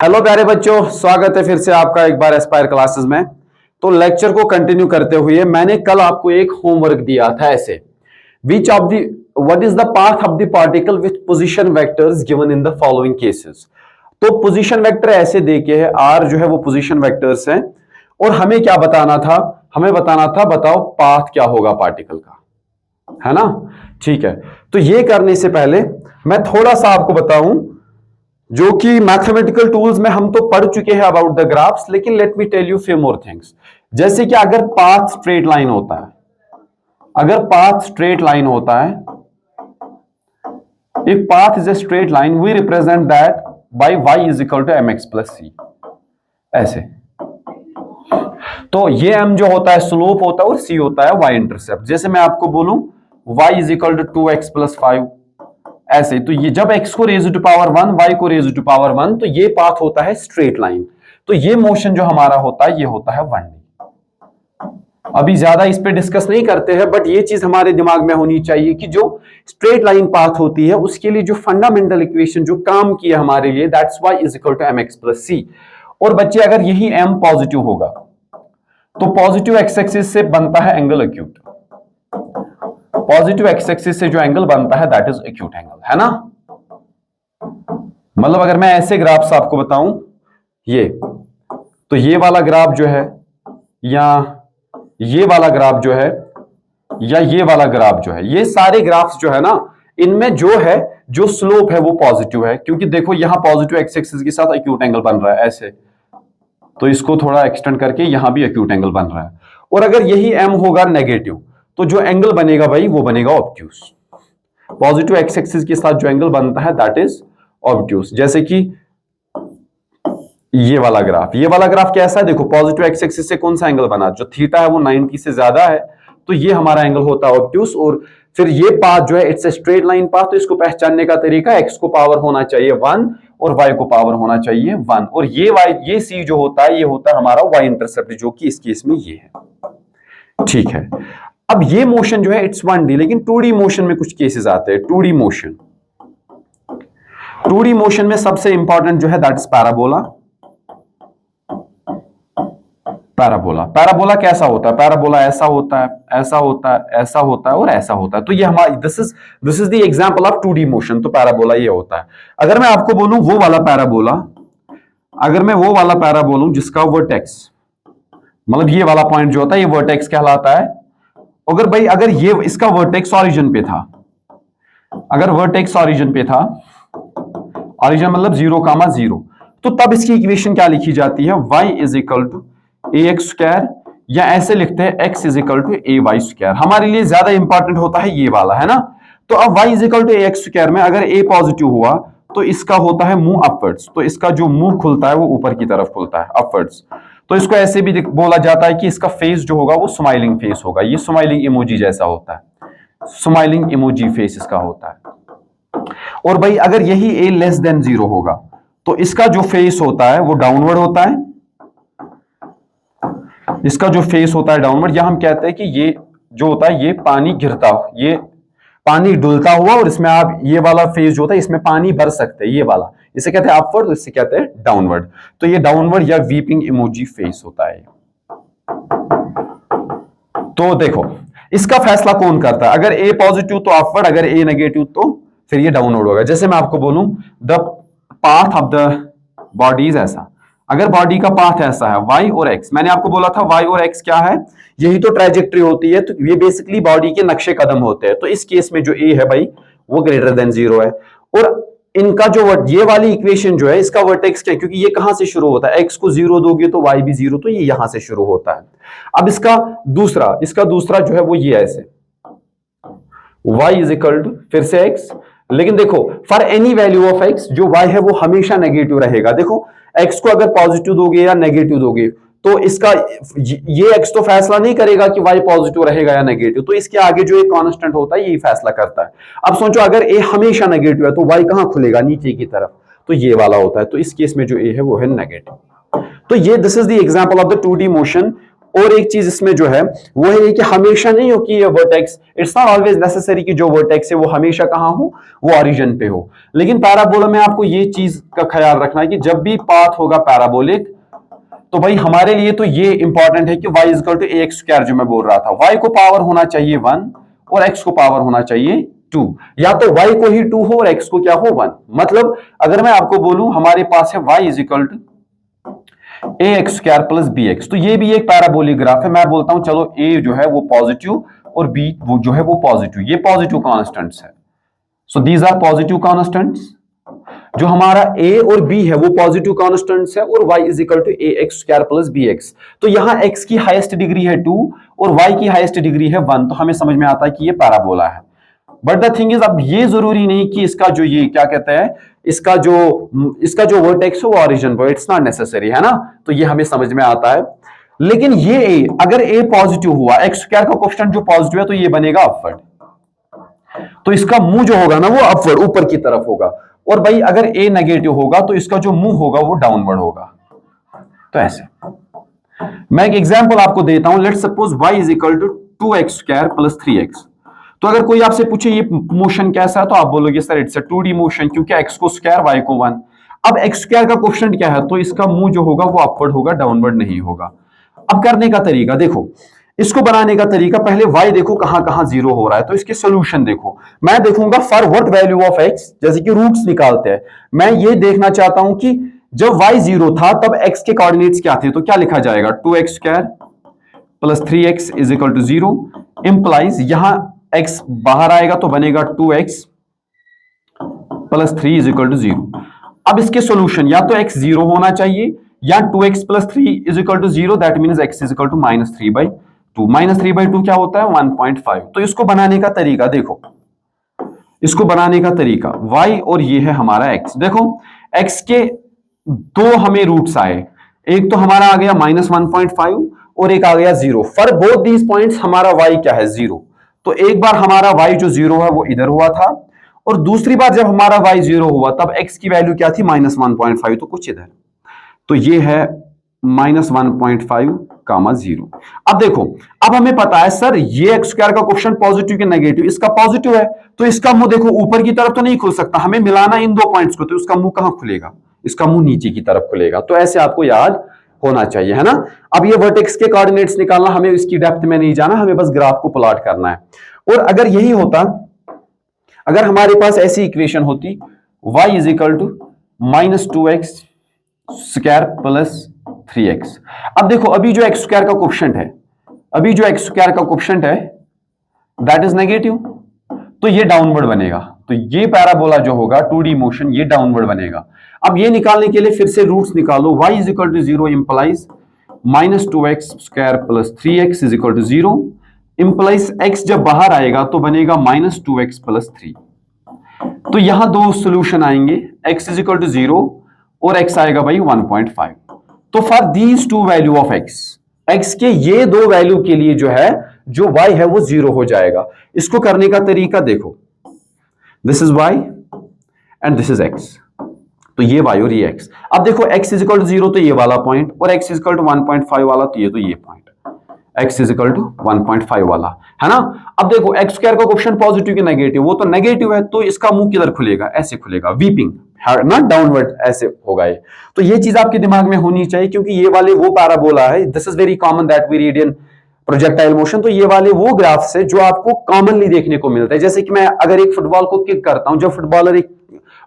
Hello प्यारे बच्चों, स्वागत है फिर से आपका एक बार एस्पायर क्लासेस में। तो लेक्चर को कंटिन्यू करते हुए मैंने कल आपको एक होमवर्क दिया था ऐसे, which of the what is the path of the particle with position vectors given in the following cases. तो पोजीशन वेक्टर ऐसे देखे हैं, आर जो है वो पोजीशन वेक्टर्स हैं और हमें क्या बताना था, हमें बताना था बताओ पाथ क्या होगा पार्टिकल का, है ना। ठीक है, तो ये करने से पहले मैं थोड़ा सा आपको बताऊं जो कि मैथमेटिकल टूल्स में हम तो पढ़ चुके हैं अबाउट द ग्राफ्स, लेकिन let me tell you few more things. जैसे कि अगर पाथ स्ट्रेट लाइन होता है, अगर पाथ स्ट्रेट लाइन होता है, if path is a straight line we represent that by y is equal to mx plus c, ऐसे। तो ये m जो होता है स्लोप होता है और c होता है y इंटरसेप्ट। जैसे मैं आपको बोलूं y is equal to 2x plus 5, ऐसे। तो ये जब x को रेज़ टू पावर 1, y को रेज़ टू पावर 1, तो ये पाथ होता है स्ट्रेट लाइन। तो ये मोशन जो हमारा होता है ये होता है 1D। अभी ज्यादा इस पे डिस्कस नहीं करते हैं, बट ये चीज हमारे दिमाग में होनी चाहिए कि जो स्ट्रेट लाइन पाथ होती है उसके लिए जो फंडामेंटल इक्वेशन जो काम की है हमारे लिए, that's y is equal to mx plus c। और बच्चे अगर यही m पॉजिटिव होगा तो पॉजिटिव एक्स एक्सिस से बनता है angle acute. Positive x axis से जो एंगल बनता है दैट इज एक्यूट एंगल, है ना। मतलब अगर मैं ऐसे ग्राफ्स आपको बताऊं, ये तो ये वाला ग्राफ जो है, या ये वाला ग्राफ जो है, या ये वाला ग्राफ जो है, ये सारे ग्राफ्स जो है ना, इनमें जो है जो स्लोप है वो पॉजिटिव है, क्योंकि देखो यहां पॉजिटिव एक्स एक्सिस के साथ एक्यूट एंगल बन रहा है ऐसे, तो इसको थोड़ा एक्सटेंड करके यहां भी एक्यूट एंगल बन रहा है। और अगर यही m होगा नेगेटिव तो जो एंगल बनेगा भाई वो बनेगा ऑब्ट्यूस। पॉजिटिव एक्स एक्सिस के साथ जो एंगल बनता है दैट इज ऑब्ट्यूस। जैसे कि ये वाला ग्राफ, ये वाला ग्राफ कैसा है, देखो पॉजिटिव एक्स एक्सिस से कौन सा एंगल बना, जो थीटा है वो 90 से ज्यादा है, तो ये हमारा एंगल होता है ऑब्ट्यूस। और फिर ये पाथ जो है it's a straight line path, तो इसको पहचानने का तरीका x को पावर होना चाहिए 1 और y को पावर होना चाहिए 1, और ये y ये c जो होता है ये होता है हमारा y इंटरसेप्ट, जो कि इस केस में ये है। ठीक है, अब ये मोशन जो है इट्स 1D, लेकिन 2D मोशन में कुछ केसेस आते हैं। 2D मोशन, 2D मोशन में सबसे इंपॉर्टेंट जो है that is parabola. Parabola, parabola कैसा होता है, पैराबोला ऐसा होता है, ऐसा होता है, ऐसा होता है और ऐसा होता है। तो ये हमारा this is the example of 2D motion. तो पैराबोला ये होता है। अगर मैं आपको बोलूं वो वाला पैराबोला, अगर मैं वो वाला पैरा बोलूं जिसका वर्टेक्स, मतलब ये वाला पॉइंट जो होता है ये वर्टेक्स कहलाता है। अगर भाई अगर ये इसका वर्टेक्स ऑरिजिन पे था, अगर वर्टेक्स ऑरिजिन पे था, ऑरिजिन मतलब 0,0, तो तब इसकी इक्वेशन क्या लिखी जाती है, y is equal to ax square, या ऐसे लिखते हैं x is equal to ay square. हमारे लिए ज्यादा इंपॉर्टेंट होता है ये वाला, है ना। तो अब y is equal to ax square में अगर a पॉजिटिव हुआ तो इसका होता है मुंह अपवर्ड्स, तो इसका जो मुंह खुलता है वो ऊपर की तरफ खुलता है, अपवर्ड्स। तो इसको ऐसे भी बोला जाता है कि इसका फेस जो होगा वो स्माइलिंग फेस होगा, ये स्माइलिंग इमोजी जैसा होता है, स्माइलिंग इमोजी फेस इसका होता है। और भाई अगर यही a लेस देन 0 होगा तो इसका जो फेस होता है वो डाउनवर्ड होता है, इसका जो फेस होता है डाउनवर्ड, या हम कहते हैं कि ये जो होता है ये पानी गिरता, ये पानी डुलता हुआ, और इसमें आप ये वाला फेस जो होता है इसमें पानी भर सकते हैं, ये वाला इसे कहते हैं अपवर्ड, तो इसे कहते हैं डाउनवर्ड। तो ये डाउनवर्ड या वीपिंग इमोजी फेस होता है। तो देखो इसका फैसला कौन करता है, अगर ए पॉजिटिव तो अपवर्ड, अगर ए नेगेटिव तो फिर ये डाउनवर्ड होगा। जैसे मैं आपको बोलूं the path of the body is ऐसा, अगर बॉडी का पाथ ऐसा है y और x, मैंने आपको बोला था y और x क्या है, यही तो ट्रेजेक्टरी होती है, तो ये बेसिकली बॉडी के नक्शे कदम होते हैं। तो इस केस में जो a है भाई वो ग्रेटर देन 0 है, और इनका जो ये वाली इक्वेशन जो है इसका वर्टेक्स क्या है, क्योंकि ये कहां से शुरू होता है, x को 0 दोगे तो y भी 0, तो ये यहां से शुरू होता है। अब इसका दूसरा जो है वो ये ऐसे, y इज इक्वल टू फिर से x, लेकिन देखो for any value of x जो y है वो हमेशा नेगेटिव रहेगा। देखो x को अगर पॉजिटिव दोगे या नेगेटिव दोगे तो इसका ये x तो फैसला नहीं करेगा कि y पॉजिटिव रहेगा या नेगेटिव, तो इसके आगे जो एक कांस्टेंट होता है यही फैसला करता है। अब सोचो अगर a हमेशा नेगेटिव है तो y कहां खुलेगा, नीचे की तरफ, तो ये वाला होता है। तो इस केस में जो a है वो है नेगेटिव। तो ये this is the example of the 2D motion और एक चीज इसमें जो है वो है कि हमेशा नहीं हो कि ये vertex, it's not always necessary कि जो वर्टेक्स है वो हमेशा कहां हो, वो ओरिजिन पे हो। लेकिन पैराबोला में आपको ये चीज का ख्याल रखना है कि जब भी पाथ होगा पैराबोलिक, तो भाई हमारे लिए तो ये इंपॉर्टेंट है कि y is equal to a x square, जो मैं बोल रहा था, y को पावर होना चाहिए 1 और x को पावर होना चाहिए 2, या तो y को ही 2 हो और x को क्या हो 1। मतलब अगर मैं आपको बोलूं हमारे पास है y is equal to a x square plus b x, तो ये भी एक पैराबोलिक ग्राफ है। मैं बोलता हूं चलो a जो है वो पॉजिटिव और b वो जो है वो पॉजिटिव, ये पॉजिटिव कॉन्स्टेंट्स है। So these are positive constants. जो हमारा a और b है वो पॉजिटिव कॉन्स्टेंट्स है, और y is equal to a x square plus b x. तो यहां x की हाईएस्ट डिग्री है 2 और y की हाईएस्ट डिग्री है 1, तो हमें समझ में आता है कि ये पैराबोला है। बट द थिंग इज, अब ये जरूरी नहीं कि इसका जो ये क्या कहते हैं, इसका जो वर्टेक्स है वो ओरिजिन पर, इट्स नॉट नेसेसरी, है ना। तो ये हमें समझ में आता है। लेकिन ये a, अगर a पॉजिटिव हुआ, एक्स स्क्वायर का कोएफिशिएंट जो पॉजिटिव है, तो ये बनेगा अपवर्ड, तो इसका मुंह जो होगा ना वो अपवर्ड ऊपर की तरफ होगा। और भाई अगर a नेगेटिव होगा तो इसका जो मुंह होगा वो डाउनवर्ड होगा। तो ऐसे मैं एक एग्जांपल आपको देता हूं। Let's suppose y is equal to 2x square plus 3x। तो अगर कोई आपसे पूछे ये मोशन कैसा है, तो आप बोलोगे sir it's a 2D motion, क्योंकि x को स्क्वायर y को 1। अब x स्क्वायर का कोएफिशिएंट क्या है, तो इसका मुंह जो होगा वो अपवर्ड होगा, डाउनवर्ड नहीं होगा। अब करने का तरीका देखो, इसको बनाने का तरीका, पहले y देखो कहां कहां जीरो हो रहा है, तो इसके सोल्यूशन देखो। मैं देखूंगा for what value of x, जैसे कि रूट्स निकालते हैं, मैं ये देखना चाहता हूं कि जब y जीरो था तब x के कोऑर्डिनेट्स क्या थे, तो क्या लिखा जाएगा, 2x square plus 3x is equal to 0, implies यहां x बाहर आएगा तो बनेगा 2x plus 3 is equal to 0। अब इसके सोल्यूशन, या तो x 0 होना चाहिए या 2x plus 3 is equal to 0, that means x is equal to -3/2। -3/2 क्या होता है, 1.5। तो इसको बनाने का तरीका देखो, इसको बनाने का तरीका y और ये है हमारा x। देखो x के दो हमें रूट्स आए, एक तो हमारा आ गया -1.5 और एक आ गया 0। फॉर बोथ दीज पॉइंट्स हमारा y क्या है, 0। तो एक बार हमारा y जो 0 है वो इधर हुआ था, और दूसरी बार जब हमारा y 0 हुआ तब x की वैल्यू क्या थी, -1.5, तो कुछ इधर। तो ये है -1.5 कामा 0। अब देखो, अब हमें पता है सर ये एक्स स्क्वायर का कोएफिशिएंट पॉजिटिव के नेगेटिव, इसका पॉजिटिव है, तो इसका मुंह देखो ऊपर की तरफ तो नहीं खुल सकता, हमें मिलाना इन दो पॉइंट्स को, तो उसका मुंह कहां खुलेगा, इसका मुंह नीचे की तरफ खुलेगा। तो ऐसे आपको याद होना चाहिए, है ना। अब ये वर्टेक्स के कोऑर्डिनेट्स निकालना, हमें इसकी डेप्थ में नहीं जाना, हमें बस ग्राफ को प्लॉट करना है। और अगर यही होता, अगर हमारे पास ऐसी इक्वेशन होती y is equal to -2x square plus 3x। अब देखो, अभी जो x स्क्वायर का कोएफिशिएंट है, अभी जो x स्क्वायर का कोएफिशिएंट है दैट इज नेगेटिव, तो ये डाउनवर्ड बनेगा। तो ये पैराबोला जो होगा 2D मोशन, ये डाउनवर्ड बनेगा। अब ये निकालने के लिए फिर से रूट्स निकालो, y is equal to 0 implies -2x square plus 3x is equal to 0, implies x जब बाहर आएगा तो बनेगा -2x प्लस 3। तो यहां दो सोल्यूशन आएंगे, x इज इक्वल टू 0 और x आएगा भाई 1.5। तो for these two value of x के ये दो वैल्यू के लिए जो है, जो y है वो 0 हो जाएगा। इसको करने का तरीका देखो, this is y and this is x, तो ये y और ये x। अब देखो x इज इक्वल टू 0 तो ये वाला पॉइंट, और x इज इक्वल टू 1.5 वाला तो ये point, x is equal to 1.5 वाला, है ना। अब देखो x स्क्वायर का कोएफिशिएंट पॉजिटिव के नेगेटिव, वो तो नेगेटिव है, तो इसका मुंह किधर खुलेगा, ऐसे खुलेगा, वीपिंग, ना डाउनवर्ड ऐसे होगा ये। तो ये चीज आपके दिमाग में होनी चाहिए, क्योंकि ये वाले वो पैराबोला है, this is very common that we read in projectile motion. तो ये वाले वो ग्राफ्स है जो आपको कॉमनली देखने को मिलता है। जैसे कि मैं अगर एक फुटबॉल को किक करता हूं, जब फुटबॉलर एक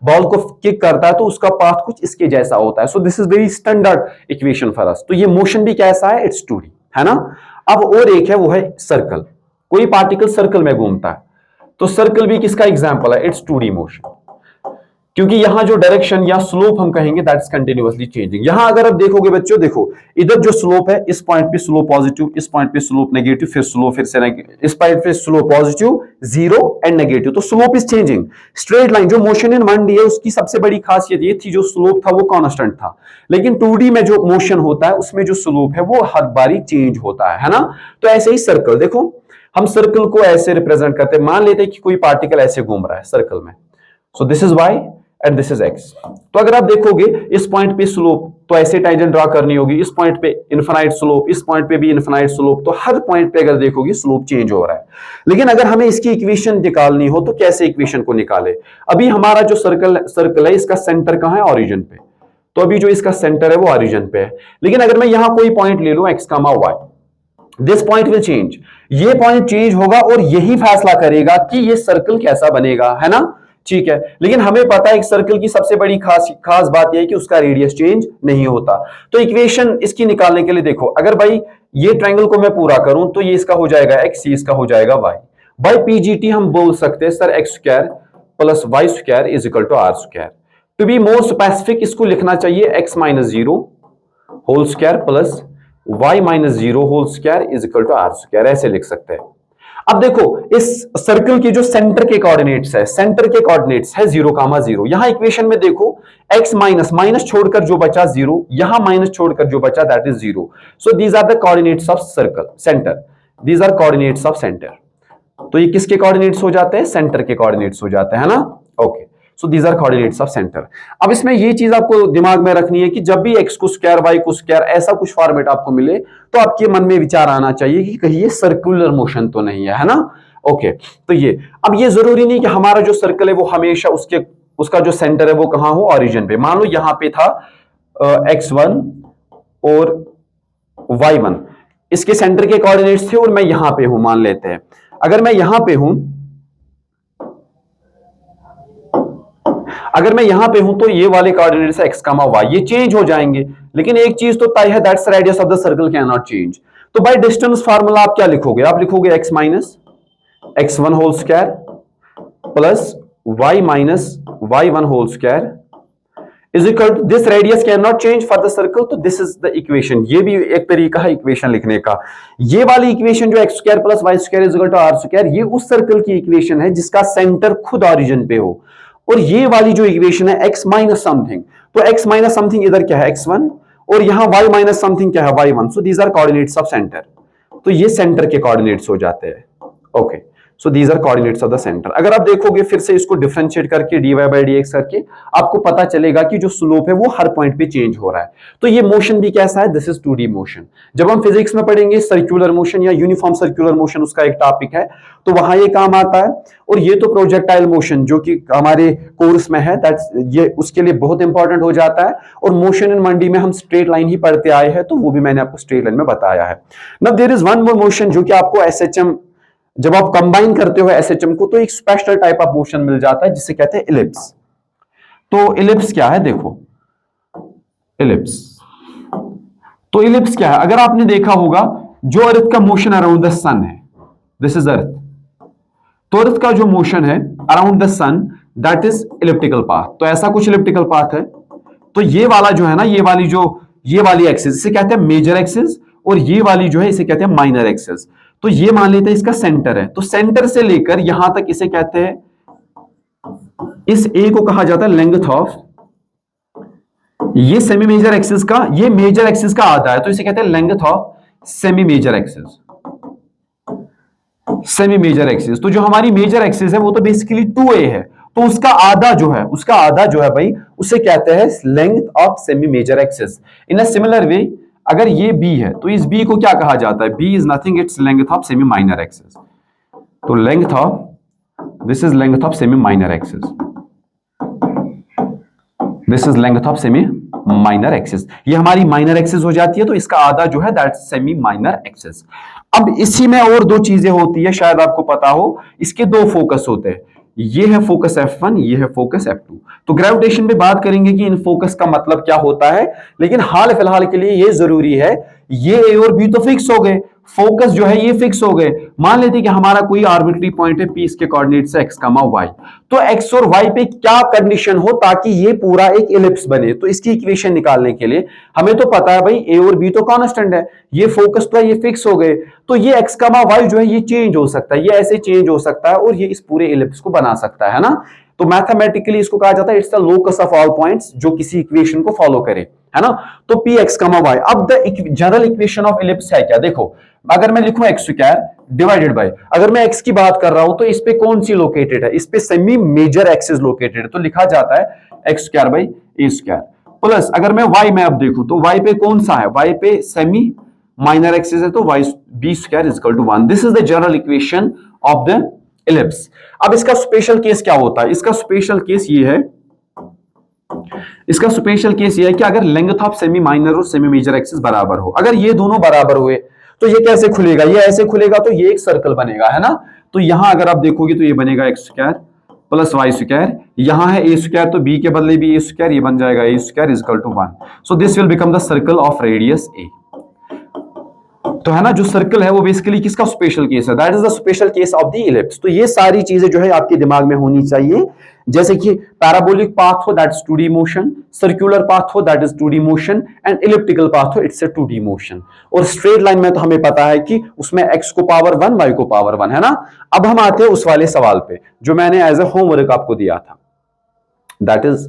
बॉल को किक करता है तो उसका पाथ कुछ इसके जैसा होता है। सो this is very standard equation for us. तो ये मोशन भी कैसा है, इट्स 2D, है ना। अब और एक है, वो है सर्कल। कोई पार्टिकल सर्कल में घूमता है, तो सर्कल भी किसका एग्जांपल है, इट्स 2D मोशन, क्योंकि यहां जो डायरेक्शन या स्लोप हम कहेंगे दैट इज कंटिन्यूअसली चेंजिंग। यहां अगर आप देखोगे बच्चों, देखो इधर जो स्लोप है, इस पॉइंट पे स्लोप पॉजिटिव, इस पॉइंट पे स्लोप नेगेटिव, फिर स्लोप फिर से इस पॉइंट पे स्लोप पॉजिटिव, 0 एंड नेगेटिव, तो slope is changing. Straight line जो मोशन इन 1D है उसकी सबसे बड़ी खासियत ये थी, जो स्लोप था वो कांस्टेंट था, लेकिन 2D में जो मोशन होता है उसमें जो स्लोप है वो हर बारी चेंज होता है ना। तो ऐसे ही सर्कल, देखो हम सर्कल को ऐसे रिप्रेजेंट करते हैं, मान लेते हैं कि कोई पार्टिकल ऐसे घूम रहा है सर्कल में, so this is y and this is x. तो अगर आप देखोगे इस पॉइंट पे स्लोप तो ऐसे टेंजेंट ड्रा करनी होगी, इस पॉइंट पे इनफिनाइट स्लोप, इस पॉइंट पे भी इनफिनाइट स्लोप, तो हर पॉइंट पे अगर देखोगे स्लोप चेंज हो रहा है। लेकिन अगर हमें इसकी इक्वेशन निकालनी हो तो कैसे इक्वेशन को निकाले? अभी हमारा जो सर्कल है इसका सेंटर कहां है? ओरिजिन पे। तो अभी जो इसका सेंटर है वो ओरिजिन पे है। लेकिन अगर मैं यहां कोई पॉइंट ले लूं x comma y, this point will change, ये पॉइंट चेंज होगा और यही फैसला करेगा कि ये सर्कल कैसा बनेगा, है ना? ठीक है, लेकिन हमें पता है एक सर्कल की सबसे बड़ी खास बात यह है कि उसका रेडियस चेंज नहीं होता। तो इक्वेशन इसकी निकालने के लिए देखो, अगर भाई ये ट्रायंगल को मैं पूरा करूं तो ये इसका हो जाएगा एक्स, ये इसका हो जाएगा वाई। बाई पीजीटी हम बोल सकते हैं sir x square plus y square is equal to r square. To be more specific इसको लिखना चाहिए x minus zero whole square plus y minus zero whole square is equal to r square, ऐसे लिख सकते हैं। अब देखो इस सर्कल के जो सेंटर के कोऑर्डिनेट्स है, सेंटर के कोऑर्डिनेट्स है 0, 0। यहां इक्वेशन में देखो x माइनस माइनस छोड़कर जो बचा 0, यहां माइनस छोड़कर जो बचा that is 0। So these are the coordinates of circle centre, these are coordinates of centre. तो ये किसके कोऑर्डिनेट्स हो जाते हैं? सेंटर के कोऑर्डिनेट्स हो जाते हैं, है ना? Okay, so these are coordinates of centre. अब इसमें ये चीज आपको दिमाग में रखनी है कि जब भी x को स्क्वायर y को स्क्वायर ऐसा कुछ फॉर्मेट आपको मिले तो आपके मन में विचार आना चाहिए कि कहीं ये सर्कुलर मोशन तो नहीं है ना? ओके, तो ये अब ये जरूरी नहीं कि हमारा जो सर्कल है वो हमेशा उसका जो सेंटर है वो कहां हो? ओरिजिन पे। मान लो यहां पे था x1 और y1, इसके सेंटर के कोऑर्डिनेट्स थे और मैं यहां पे हूं, मान लेते हैं। अगर मैं यहां पे हूं, अगर मैं यहां पे हूं तो ये वाले कोऑर्डिनेट्स है x, y, ये चेंज हो जाएंगे। लेकिन एक चीज तो तय है, that's radius of the circle can not change. तो बाय डिस्टेंस फार्मूला आप क्या लिखोगे? आप लिखोगे x minus x1 whole square plus y minus y1 whole square is equal to this radius can not change for the circle. तो this is the equation. ये भी एक तरीका है इक्वेशन लिखने का। ये वाली इक्वेशन जो x square plus y square is equal to r square, ये उस सर्कल की इक्वेशन है जिसका सेंटर खुद ओरिजिन पे हो। और ये वाली जो इक्वेशन है x माइनस समथिंग, तो x माइनस समथिंग इधर क्या है? x1, और यहां y माइनस समथिंग क्या है? y1। So these are coordinates of centre. तो ये सेंटर के कोऑर्डिनेट्स हो जाते हैं। Okay, so these are coordinates of the centre. अगर आप देखोगे फिर से इसको डिफरेंशिएट करके dy बाई dx करके, आपको पता चलेगा कि जो स्लोप है वो हर पॉइंट पे चेंज हो रहा है। तो ये मोशन भी कैसा है? This is 2D motion. जब हम फिजिक्स में पढ़ेंगे सर्कुलर मोशन या यूनिफॉर्म सर्कुलर मोशन, उसका एक टॉपिक है, तो वहां ये काम आता है। और ये तो प्रोजेक्टाइल मोशन जो कि हमारे कोर्स में है, दैट्स ये उसके लिए बहुत इंपॉर्टेंट हो जाता है। और मोशन इन मंडी में हम स्ट्रेट लाइन ही पढ़ते आए हैं, तो वो भी मैंने आपको स्ट्रेट लाइन में बताया है। Now there is one more motion जो कि आपको एसएचएम, जब आप कंबाइन करते हो एसएचएम को तो एक स्पेशल टाइप ऑफ मोशन मिल जाता है जिसे कहते हैं इलिप्स। तो इलिप्स क्या है? देखो इलिप्स, तो इलिप्स क्या है? अगर आपने देखा होगा जो अर्थ का मोशन अराउंड द सन है, दिस इज अर्थ, तो अर्थ का जो मोशन है around the sun that is elliptical path. तो ऐसा कुछ इलिप्टिकल पाथ है। तो ये वाला जो है ना, ये वाली एक्सिस इसे कहते हैं मेजर एक्सिस, और ये वाली जो है इसे कहते हैं माइनर एक्सिस। तो ये मान लेते हैं इसका सेंटर है, तो सेंटर से लेकर यहां तक इसे कहते हैं, इस ए को कहा जाता है लेंथ ऑफ, ये सेमी मेजर एक्सिस का, ये मेजर एक्सिस का आधा है, तो इसे कहते हैं length of semi major axis. Semi major axis, तो जो हमारी मेजर एक्सिस है वो तो बेसिकली 2a है, तो उसका आधा जो है भाई उसे कहते हैं length of semi major axis. In a similar way अगर ये b है तो इस b को क्या कहा जाता है? b is nothing, it's length of semi minor axis. तो length of, this is length of semi minor axis, this is length of semi minor axis. ये हमारी माइनर एक्सिस हो जाती है, तो इसका आधा जो है दैट्स सेमी माइनर एक्सिस। अब इसी में और दो चीजें होती है, शायद आपको पता हो, इसके दो फोकस होते हैं, ये है फोकस F1, ये है फोकस F2। तो ग्रेविटेशन में बात करेंगे कि इन फोकस का मतलब क्या होता है, लेकिन हाल फिलहाल के लिए ये जरूरी है, ये A और B तो फिक्स हो गए, फोकस जो है ये फिक्स हो गए। मान लेते हैं कि हमारा कोई आर्बिट्री पॉइंट है P, इसके कोऑर्डिनेट्स है x, y, तो x और y पे क्या कंडीशन हो ताकि ये पूरा एक इलिप्स बने। तो इसकी इक्वेशन निकालने के लिए हमें तो पता है भाई A और B तो कांस्टेंट है, ये फोकस तो है, ये फिक्स हो गए, तो ये x, y जो है ये चेंज हो सकता है, ये ऐसे चेंज हो सकता है और ये इस पूरे इलिप्स को बना सकता है ना। तो मैथमेटिकली इसको कहा जाता है it's the locus of all points जो किसी इक्वेशन को फॉलो करे, है ना। तो पी एक्स कमा वाई। अब the general equation of ellipse है क्या? देखो, अगर मैं लिखूं एक्स स्क्वायर डिवाइडेड बाय, अगर मैं एक्स की बात कर रहा हूं तो इस पे कौन सी लोकेटेड है? इस पे सेमी मेजर एक्सिस लोकेटेड है, तो लिखा जाता है x square by A square plus अगर मैं y में अब देखूं तो y पे कौन सा है, y पे सेमी माइनर एक्सिस है तो y b square is equal to 1। This is the general equation of the ellipse. अब इसका स्पेशल केस क्या होता है, इसका स्पेशल केस ये है, इसका स्पेशल केस ये है कि अगर लेंथ ऑफ सेमी माइनर और सेमी मेजर एक्सिस बराबर हो, अगर ये दोनों बराबर हुए तो ये कैसे खुलेगा, ये ऐसे खुलेगा तो ये एक सर्कल बनेगा, है ना। तो यहां अगर आप देखोगे तो ये बनेगा x square plus y square, यहां है ए स्क्वायर तो बी के बदले भी ए स्क्वायर, ये बन जाएगा a square is equal to 1। So this will become the circle of radius a. तो है ना, जो सर्कल है वो बेसिकली किसका स्पेशल केस है, that is the special case of the ellipse. तो ये सारी चीजें जो है आपके दिमाग में होनी चाहिए, जैसे कि पैराबोलिक पाथ हो that is 2D motion, circular path हो that is 2D motion, and elliptical path हो इट्स ए 2D मोशन। और स्ट्रेट लाइन में तो हमें पता है कि उसमें x को पावर 1 y को पावर 1, है ना। अब हम आते हैं उस वाले सवाल पे जो मैंने एज ए होमवर्क आपको दिया था, दैट इज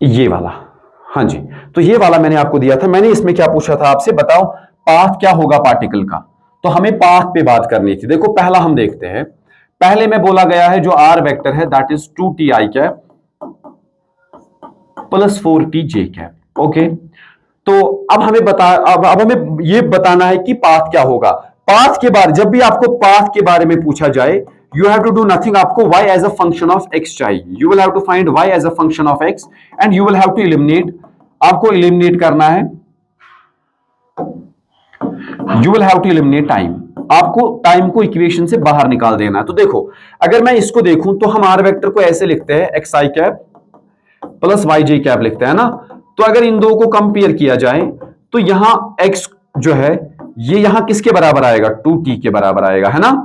ये वाला। हाँ जी, तो ये वाला मैंने आपको दिया था। मैंने इसमें क्या पूछा था आपसे, बताओ पाथ क्या होगा पार्टिकल का, तो हमें पाथ पे बात करनी थी। देखो पहला हम देखते हैं, पहले में बोला गया है जो आर वेक्टर है that is 2ti cap plus 4tj cap. Okay, तो अब हमें अब हमें ये बताना है कि पाथ क्या होगा। पाथ के बारे, जब भी आपको पाथ के बारे में पूछा जाए, you have to do nothing, आपको y as a function of x चाहिए, you will have to find y as a function of x and you will have to eliminate, आपको eliminate करना है, you will have to eliminate time, आपको time को equation से बाहर निकाल देना है। तो देखो अगर मैं इसको देखूं तो हम आर वेक्टर को ऐसे लिखते हैं xi cap plus yj cap लिखते हैं ना। तो अगर इन दो को कंपेयर किया जाए तो यहां x जो है ये यहां किसके बराबर आएगा, 2t के बराबर आएगा, है ना।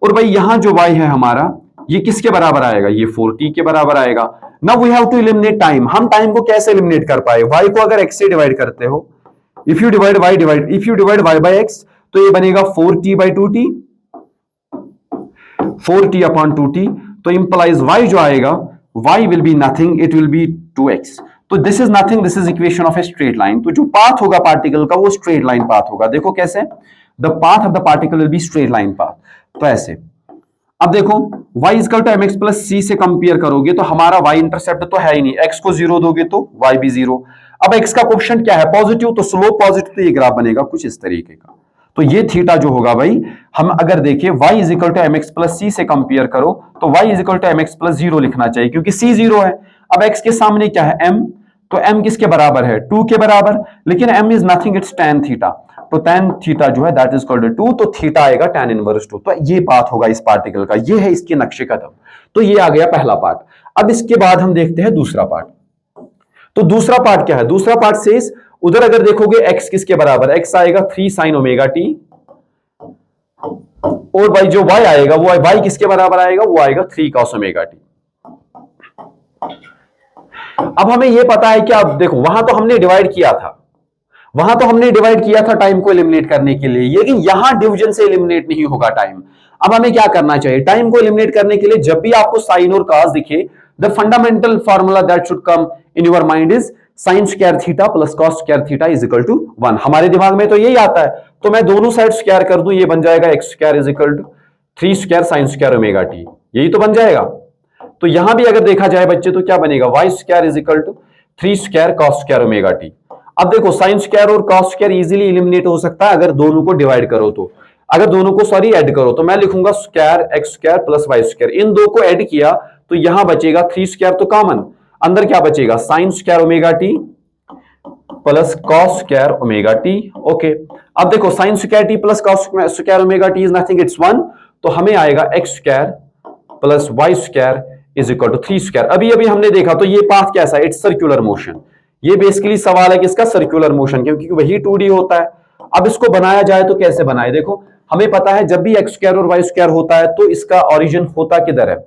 और भाई यहां जो y है हमारा ये किसके बराबर आएगा, ये 4t के बराबर आएगा। Now we have to eliminate time, हम टाइम को कैसे एलिमिनेट कर पाए, y को अगर x से डिवाइड करते हो, if you divide y by x तो ये बनेगा 4t by 2t, 4t upon 2t, तो इंप्लाइज y जो आएगा y will be nothing, it will be 2x। तो this is nothing, this is equation of A straight line. तो जो path होगा पार्टिकल का वो स्ट्रेट लाइन पाथ होगा। देखो कैसे, the path of the particle will be straight line path. तो ऐसे अब देखो y equal to mx plus c से कंपेयर करोगे तो हमारा y इंटरसेप्ट तो है ही नहीं, x को 0 दोगे तो y भी 0। अब x का कोएफिशिएंट क्या है, पॉजिटिव, तो स्लोप पॉजिटिव, तो ये ग्राफ बनेगा कुछ इस तरीके का। तो ये थीटा जो होगा भाई, हम अगर देखें y is equal to mx plus c से कंपेयर करो तो y is equal to mx plus 0 लिखना चाहिए क्योंकि c 0 है। अब x के सामने क्या है m, तो m किसके बराबर है, 2 के बराबर, लेकिन m is nothing, it's tan theta, तो tan थीटा जो है दैट इज इक्वल टू 2, तो थीटा आएगा tan इनवर्स 2। तो ये पाथ होगा इस पार्टिकल का, ये है इसके नक्शे कदम। तो ये आ गया पहला पार्ट। अब इसके बाद हम देखते हैं दूसरा पार्ट। तो दूसरा पार्ट क्या है, दूसरा पार्ट से उधर अगर देखोगे x किसके बराबर, x आएगा 3 sin ओमेगा t, और भाई जो y आएगा वो y किसके बराबर आएगा, वो आएगा 3 cos ओमेगा t। अब हमें यह पता है कि अब देखो वहां तो हमने डिवाइड किया था, टाइम को एलिमिनेट करने के लिए, लेकिन यहां डिवीजन से एलिमिनेट नहीं होगा टाइम। अब हमें क्या करना चाहिए, टाइम को एलिमिनेट करने के लिए जब भी आपको साइन और कॉस दिखे, the fundamental formula that should come in your mind is sine square theta plus cos square theta is equal to 1। हमारे दिमाग में तो यही आता है, तो मैं दोनों साइड स्क्वायर कर दूं, ये बन जाएगा x square is equal to 3 square sine square omega t, यही तो बन जाएगा। तो यहां भी अगर देखा जाए बच्चे तो क्या बनेगा, y square is equal to 3 square cos square omega t. अब देखो साइन स्क्वायर और कॉस स्क्वायर इजीली एलिमिनेट हो सकता है अगर दोनों को डिवाइड करो तो, अगर दोनों को सॉरी ऐड करो तो मैं लिखूंगा square x square plus y square, इन दो को ऐड किया तो यहां बचेगा 3 स्क्वायर तो कॉमन, अंदर क्या बचेगा sine square omega t plus cos square omega t. Okay, अब देखो sine square t plus cos square omega t is nothing, it's 1, तो हमें आएगा x square plus y square is equal to 3 square. अभी अभी हमने देखा तो ये पाथ कैसा है, इट्स सर्कुलर मोशन। ये बेसिकली सवाल है कि इसका सर्कुलर मोशन, क्योंकि वही 2D होता है। अब इसको बनाया जाए तो कैसे बनाए, देखो हमें पता है जब भी एक्स स्क्वायर और वाई स्क्वायर होता है तो इसका ओरिजिन होता किधर है,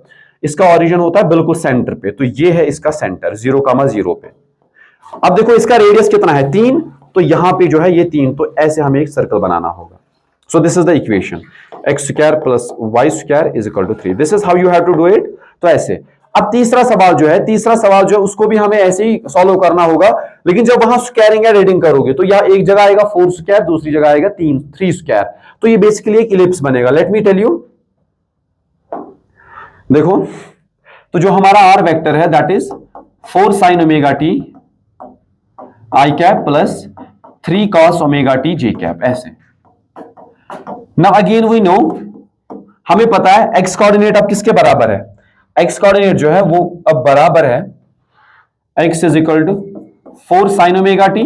इसका ओरिजिन होता है बिल्कुल सेंटर पे, तो ये है इसका सेंटर 0,0 पे। अब देखो इसका रेडियस कितना है 3, तो यहां पे जो है ये 3, तो ऐसे हमें एक सर्कल बनाना होगा। So this is the equation x square plus y square is equal to 3, this is how you have to do it. तो ऐसे अब तीसरा सवाल जो है उसको भी हमें ऐसे ही सॉल्व करना होगा, लेकिन जब वहां स्क्वायरिंग या रेडिंग करोगे तो यहाँ एक जगह आएगा 4 स्क्वायर, दूसरी जगह आएगा 3 स्क्वायर, तो ये बेसिकली एक इलिप्स बनेगा। लेट मी टेल यू, देखो, तो जो हमारा आर वेक्टर है that is 4 sine omega T I cap plus 3 cos omega T J cap, ऐसे। नाउ अगेन वी नो, हमें पता है एक्स कोऑर्डिनेट अब किसके बराबर है, एक्स कोऑर्डिनेट जो है वो अब बराबर है x is equal to 4 sine omega t,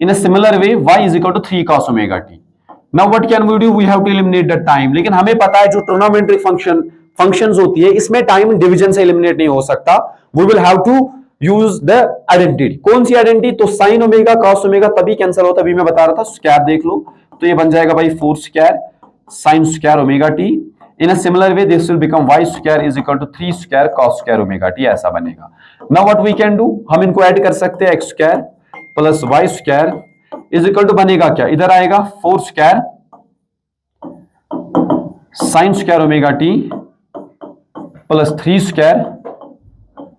in a similar way y is equal to 3 cos omega t. Now what can we do, we have to eliminate the time. लेकिन हमें पता है जो ट्रिग्नोमेट्रिक फंक्शंस होती है इसमें time division से eliminate नहीं हो सकता, we will have to use the identity. कौन सी आइडेंटिटी, तो साइन ओमेगा cos ओमेगा तभी कैंसिल होता, अभी मैं बता रहा था, स्क्वायर देख लो, तो ये बन जाएगा भाई 4 square sine square omega t, in a similar way this will become y square is equal to 3 square cos square omega t, ऐसा बनेगा। Now what we can do, हम इनको ऐड कर सकते हैं, x square plus y square is equal to बनेगा क्या, इधर आएगा 4 square sine square omega t plus 3 square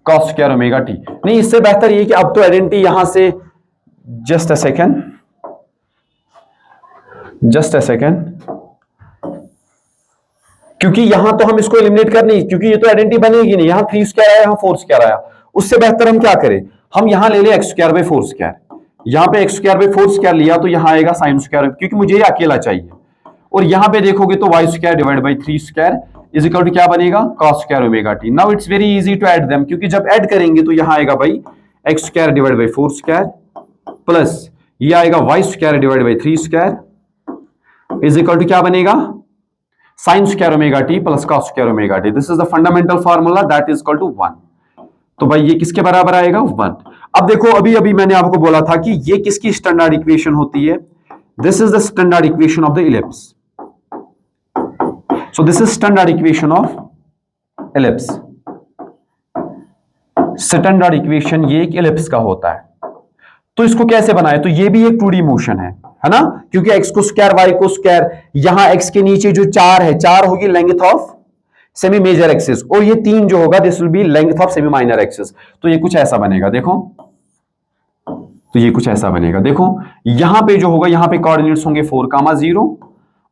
cos square omega t. नहीं, इससे बेहतर ये कि अब तो आइडेंटिटी यहां से, जस्ट अ सेकेंड, क्योंकि यहां तो हम इसको एलिमिनेट कर नहीं, क्योंकि ये तो आइडेंटिटी बनेगी नहीं, यहां 3 स्क्वायर आया, यहां 4 स्क्वायर आया, उससे बेहतर हम क्या करें, हम यहां ले ले एक्स स्क्वायर बाई 4 स्क्वायर, यहां पे एक्स स्क्वायर बाई 4 स्क्वायर लिया तो यहां आएगा साइन स्क्वायर, क्योंकि मुझे ये अकेला चाहिए, और यहां पे देखोगे तो y square divide by 3 square is equal to क्या बनेगा, cos square omega t. Now it's very easy to add them, क्योंकि जब ऐड करेंगे तो यहां आएगा भाई x square divide by 4 square plus ये आएगा y square divide by 3 square is equal to क्या बनेगा, sine square omega t plus cos square omega t. This is the fundamental formula that is equal to 1। तो भाई ये किसके बराबर आएगा, 1। अब देखो, अभी अभी मैंने आपको बोला था कि ये किसकी स्टैंडर्ड इक्वेशन होती है, this is the standard equation of the ellipse. So this is standard equation of ellipse. Standard equation ये एक इलिप्स का होता है। तो इसको कैसे बनाए, तो ये भी एक 2D मोशन है ना, क्योंकि x को स्क्वायर y को स्क्वायर, यहां x के नीचे जो 4 है, 4 होगी length of semi major axis, और ये 3 जो होगा this will be length of semi minor axis. तो ये कुछ ऐसा बनेगा, देखो, तो ये कुछ ऐसा बनेगा, देखो यहां पे जो होगा, यहां पे कोऑर्डिनेट्स होंगे 4,0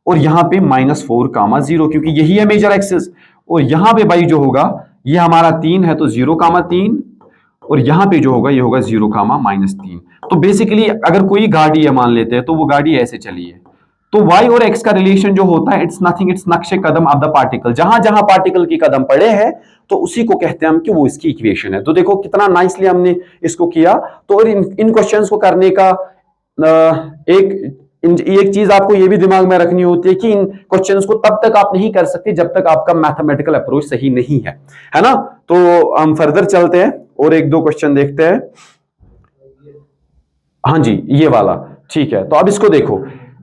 और यहां पे -4,0, क्योंकि यही है मेजर एक्सिस, और यहां पे भाई जो होगा ये हमारा 3 है तो 0,3, और यहां पे जो होगा ये होगा 0,-3। तो बेसिकली अगर कोई गाड़ी है मान लेते हैं, तो वो गाड़ी ऐसे चली है, तो y और x का रिलेशन जो होता है इट्स नथिंग, इट्स नक्शे कदम ऑफ द पार्टिकल, जहां जहां पार्टिकल की कदम पड़े हैं तो उसी को कहते हैं हम कि वो इसकी इक्वेशन है। तो देखो कितना नाइसली हमने इसको किया। तो और इन क्वेश्चंस को करने का एक चीज आपको ये भी दिमाग में रखनी होती है कि इन क्वेश्चंस को तब तक आप नहीं कर सकते जब तक आपका मैथमेटिकल अप्रोच सही नहीं है ना। तो हम फर्दर चलते हैं और 1-2 क्वेश्चन देखते हैं। हाँ जी, ये वाला ठीक है। तो अब इसको देखो,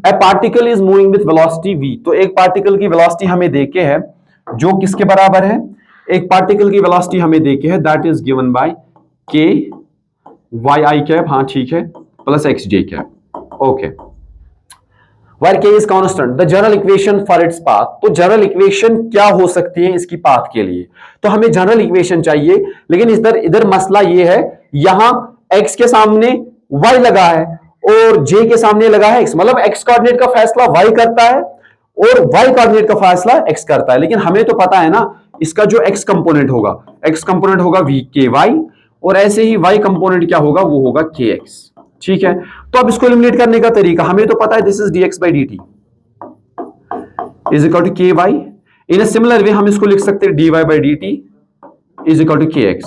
ए particle is moving with velocity v। तो एक पार्टिकल की वेलोसिटी हमें देके है जो किसके बराबर है, एक पार्टिकल की वेलोसिटी हमें देके है that is given by k y I cap, हाँ ठीक है, plus x j cap, okay, where k is constant, the general equation for its path। तो जनरल इक्वेशन क्या हो सकती है इसकी पाथ के लिए, तो हमें जनरल इक्वेशन चाहिए, लेकिन इधर मसला ये है, यहां x के सामने y लगा है और j के सामने लगा है x, मतलब x कोऑर्डिनेट का फैसला y करता है और y कोऑर्डिनेट का फैसला x करता है। लेकिन हमें तो पता है ना इसका जो x कंपोनेंट होगा v k y, और ऐसे ही y कंपोनेंट क्या होगा, वो होगा kx, ठीक है। तो अब इसको एलिमिनेट करने का तरीका हमें तो पता है, this is dx by dt is equal to ky। In a similar way हम इसको लिख सकते हैं dy by dt is equal to kx।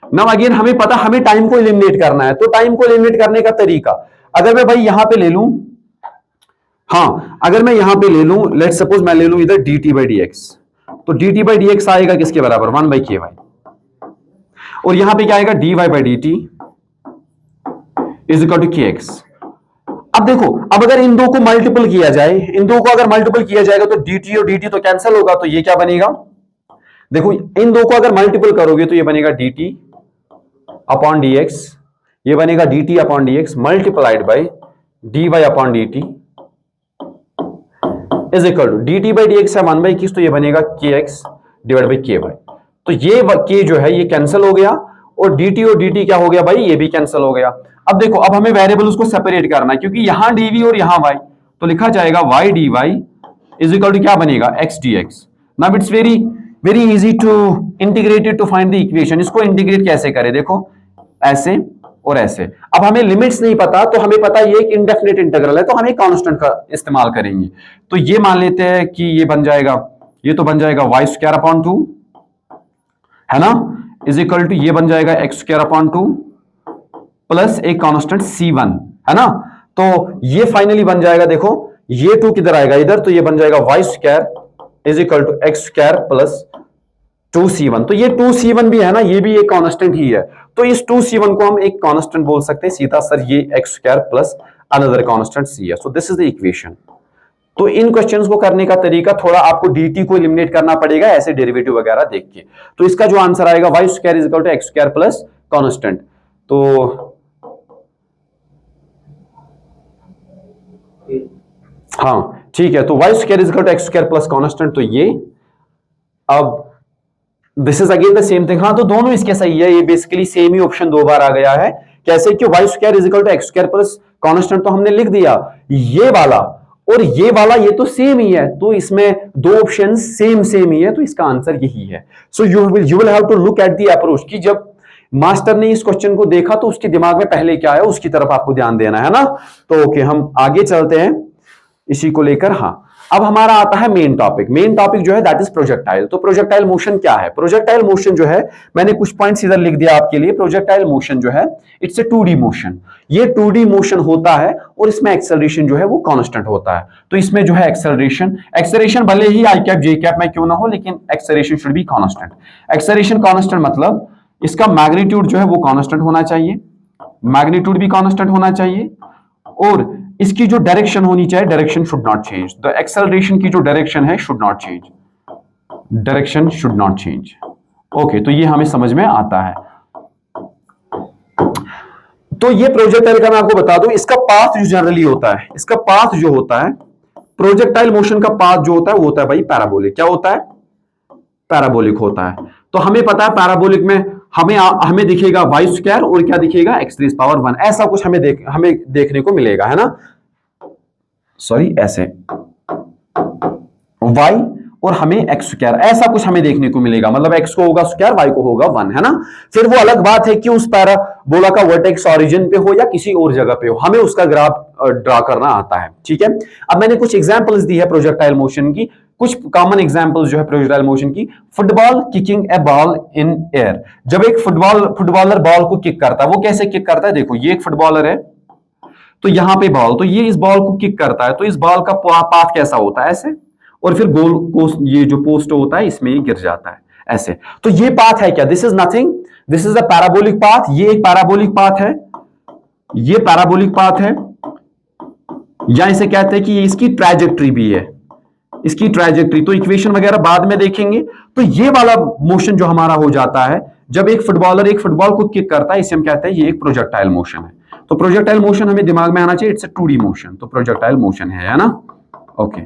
Now again हमें पता, हमें टाइम को एलिमिनेट करना है, तो टाइम को एलिमिनेट करने का तरीका, अगर मैं भाई यहां पे ले लूं, हाँ अगर मैं यहां पे ले लूं, लेट्स सपोज मैं ले लूं इधर dt by dx, तो dt by dx आएगा किसके बराबर, 1 by ky, और यहां पे क्या आएगा dy by dt is equal to kx। अब देखो, अब अगर इन दो को मल्टीपल किया जाए, इन दो को अगर मल्टीपल किया जाएगा तो dt और dt तो कैंसिल होगा, तो ये क्या बनेगा, देखो इन दो को अगर मल्टीपल करोगे तो ये बनेगा dt अपॉन dx, ये बनेगा dt upon dx multiplied by dy upon dt is equal to dt by dx है 1 बाई किस, तो ये बनेगा kx डिवाइड बाई ky। तो ये k जो है ये कैंसिल हो गया, और dt और dt क्या हो गया भाई, ये भी कैंसिल हो गया। अब देखो, अब हमें वेरिएबल्स को सेपरेट करना है, क्योंकि यहां dv और यहां y, तो लिखा जाएगा y dy is equal to क्या बनेगा, x dx। Now it's very very easy to integrated to find the equation. इसको इंटीग्रेट कैसे करें, देखो ऐसे और ऐसे। अब हमें लिमिट्स नहीं पता, तो हमें पता ये एक इंडेफिनिट इंटीग्रल है, तो हम एक कांस्टेंट का इस्तेमाल करेंगे। तो ये मान लेते हैं कि ये बन जाएगा, ये तो बन जाएगा वाई स्क्वायर अपॉन 2 है ना, इज इक्वल टू ये बन जाएगा एक्स स्क्वायर अपॉन 2 प्लस एक कांस्टेंट c1 है ना। तो ये फाइनली बन जाएगा, देखो ये 2 किधर आएगा इधर, तो ये बन जाएगा y square is equal to x square plus 2c1। तो ये 2c1 भी है ना, ये भी एक कांस्टेंट ही है, तो इस 2c1 को हम एक कांस्टेंट बोल सकते हैं सीधा, सर ये x square plus another constant c है। सो दिस इज द इक्वेशन। तो इन क्वेश्चंस को करने का तरीका थोड़ा आपको dt को एलिमिनेट करना पड़ेगा ऐसे डेरिवेटिव वगैरह देख के। तो इसका जो आंसर आएगा y square is equal to x square plus constant. तो हाँ ठीक है, तो y square is equal to x square plus constant. तो ये अब this is again the same thing. हाँ तो दोनों इसके सही है, ये बेसिकली सेम ही ऑप्शन दो बार आ गया है। कैसे कि y square is equal to x square plus constant तो हमने लिख दिया, ये वाला और ये वाला ये तो सेम ही है, तो इसमें दो ऑप्शन सेम ही है, तो इसका आंसर यही है। So you will have to look at the approach कि जब मास्टर ने इस क्वेश्चन को देखा तो उसके दिमाग में पहले क्या है उसकी तरफ आपको ध्यान देना है ना। तो ओके हम आगे चलते हैं इसी को लेकर। हाँ अब हमारा आता है मेन टॉपिक। मेन टॉपिक जो है दैट इज प्रोजेक्टाइल। तो प्रोजेक्टाइल मोशन क्या है? प्रोजेक्टाइल मोशन जो है, मैंने कुछ पॉइंट्स इधर लिख दिया आपके लिए। प्रोजेक्टाइल मोशन जो है इट्स ए 2D मोशन। ये 2D मोशन होता है और इसमें एक्सेलरेशन जो है वो कांस्टेंट होता है। तो इसमें जो है एक्सेलरेशन भले ही आई कैप जे कैप में क्यों ना हो, लेकिन acceleration should be constant. Acceleration constant मतलब इसका मैग्नीट्यूड जो है वो कांस्टेंट होना चाहिए, मैग्नीट्यूड भी कांस्टेंट होना चाहिए, और इसकी जो डायरेक्शन होनी चाहिए, direction should not change. The acceleration की जो डायरेक्शन है should not change, direction should not change. Okay तो ये हमें समझ में आता है। तो ये प्रोजेक्टाइल का मैं आपको बता दूं, इसका पाथ जो जनरली होता है, इसका पाथ जो होता है, प्रोजेक्टाइल मोशन का पाथ जो होता है वो होता है भाई पैराबोलिक। क्या होता है? पैराबोलिक होता है। तो हमें पता है पैराबोलिक में हमें दिखेगा वाई स्क्वायर और क्या दिखेगा एक्स रेज़ पावर 1, ऐसा कुछ हमें देखने को मिलेगा, है ना। सॉरी ऐसे y और हमें एक्स स्क्वायर ऐसा कुछ हमें देखने को मिलेगा, मतलब x को होगा स्क्वायर y को होगा 1, है ना। फिर वो अलग बात है कि उस पैराबोला का वर्टेक्स ओरिजिन पे हो या किसी और जगह पे हो, हमें उसका ग्राफ ड्रा करना आता है, ठीक है। अब मैंने कुछ एग्जांपल्स दी है प्रोजेक्टाइल मोशन की, कुछ कॉमन एग्जांपल्स जो है प्रोजेक्टाइल मोशन की। Football kicking A ball in air. जब एक फुटबॉलर बॉल को किक करता है, वो कैसे किक करता है? देखो ये एक फुटबॉलर है, तो यहां पे बॉल, तो ये इस बॉल को किक करता है, तो इस बॉल का पाथ कैसा होता है? ऐसे, और फिर गोल को ये जो पोस्ट होता है इसमें ये गिर जाता है ऐसे। तो ये पाथ है क्या? This is nothing, this is a parabolic path. ये एक पैराबोलिक पाथ है, ये पैराबोलिक पाथ है, या इसे कहते हैं कि ये इसकी ट्रैजेक्टरी भी है, इसकी ट्रैजेक्टरी। तो इक्वेशन वगैरह बाद में देखेंगे। तो ये वाला मोशन जो हमारा हो जाता है जब एक फुटबॉलर एक फुटबॉल को किक करता है, इसे हम कहते हैं ये एक प्रोजेक्टाइल मोशन है। तो प्रोजेक्टाइल मोशन हमें दिमाग में आना चाहिए, इट्स ए 2D मोशन। तो प्रोजेक्टाइल मोशन है ना। ओके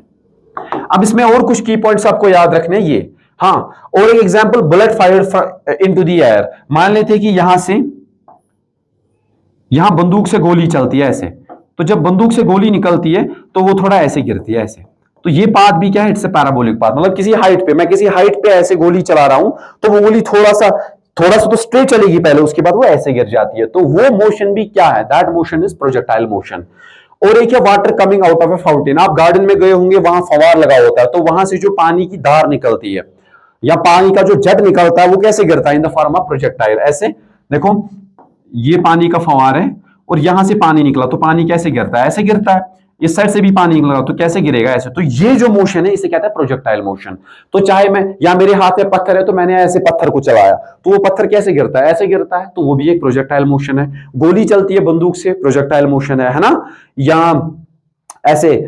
अब इसमें और कुछ की पॉइंट्स आपको याद रखने ये। हाँ और एक example, bullet fired into the air. मान लेते हैं कि यहां बंदूक से गोली चलती है ऐसे, तो जब बंदूक से गोली निकलती है तो वो थोड़ा ऐसे गिरती है ऐसे। तो ये पाथ भी क्या है? It's a parabolic path. मतलब किसी हाइट पे, मैं किसी हाइट पे ऐसे गोली चला रहा हूं, तो वो गोली थोड़ा सा तो स्ट्रेट चलेगी पहले, उसके बाद वो ऐसे गिर जाती है। तो वो मोशन भी क्या है? That motion is projectile motion. और एक है water coming out of A fountain. आप गार्डन में गए होंगे, वहां फवार लगा होता है, तो वहां से जो पानी की धार निकलती है या पानी का जो जेट निकलता है वो कैसे गिरता है? In the form of projectile. ऐसे देखो ये पानी का फवार है और यहां से पानी निकला, तो पानी कैसे गिरता है? ऐसे गिरता है। इस साइड से भी पानी निकला तो कैसे गिरेगा? ऐसे। तो ये जो मोशन है इसे कहता है प्रोजेक्टाइल मोशन। तो चाहे मैं, या मेरे हाथ में पत्थर है तो मैंने ऐसे पत्थर को चलाया, तो वो पत्थर कैसे गिरता है? ऐसे गिरता है। तो वो भी एक प्रोजेक्टाइल मोशन है। गोली चलती है बंदूक से, प्रोजेक्टाइल मोशन है ना। या ऐसे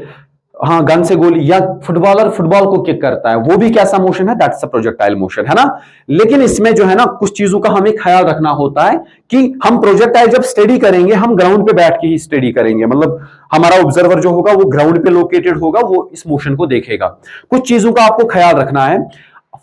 हाँ गन से गोली, या फुटबॉलर फुटबॉल को किक करता है, वो भी कैसा मोशन है? दैट्स अ प्रोजेक्टाइल मोशन, है ना। लेकिन इसमें जो है ना कुछ चीजों का हमें ख्याल रखना होता है कि हम प्रोजेक्टाइल जब स्टडी करेंगे, हम ग्राउंड पे बैठ के ही स्टडी करेंगे। मतलब हमारा ऑब्जर्वर जो होगा वो ग्राउंड पे लोकेटेड होगा, वो इस मोशन को देखेगा। कुछ चीजों का आपको ख्याल रखना है।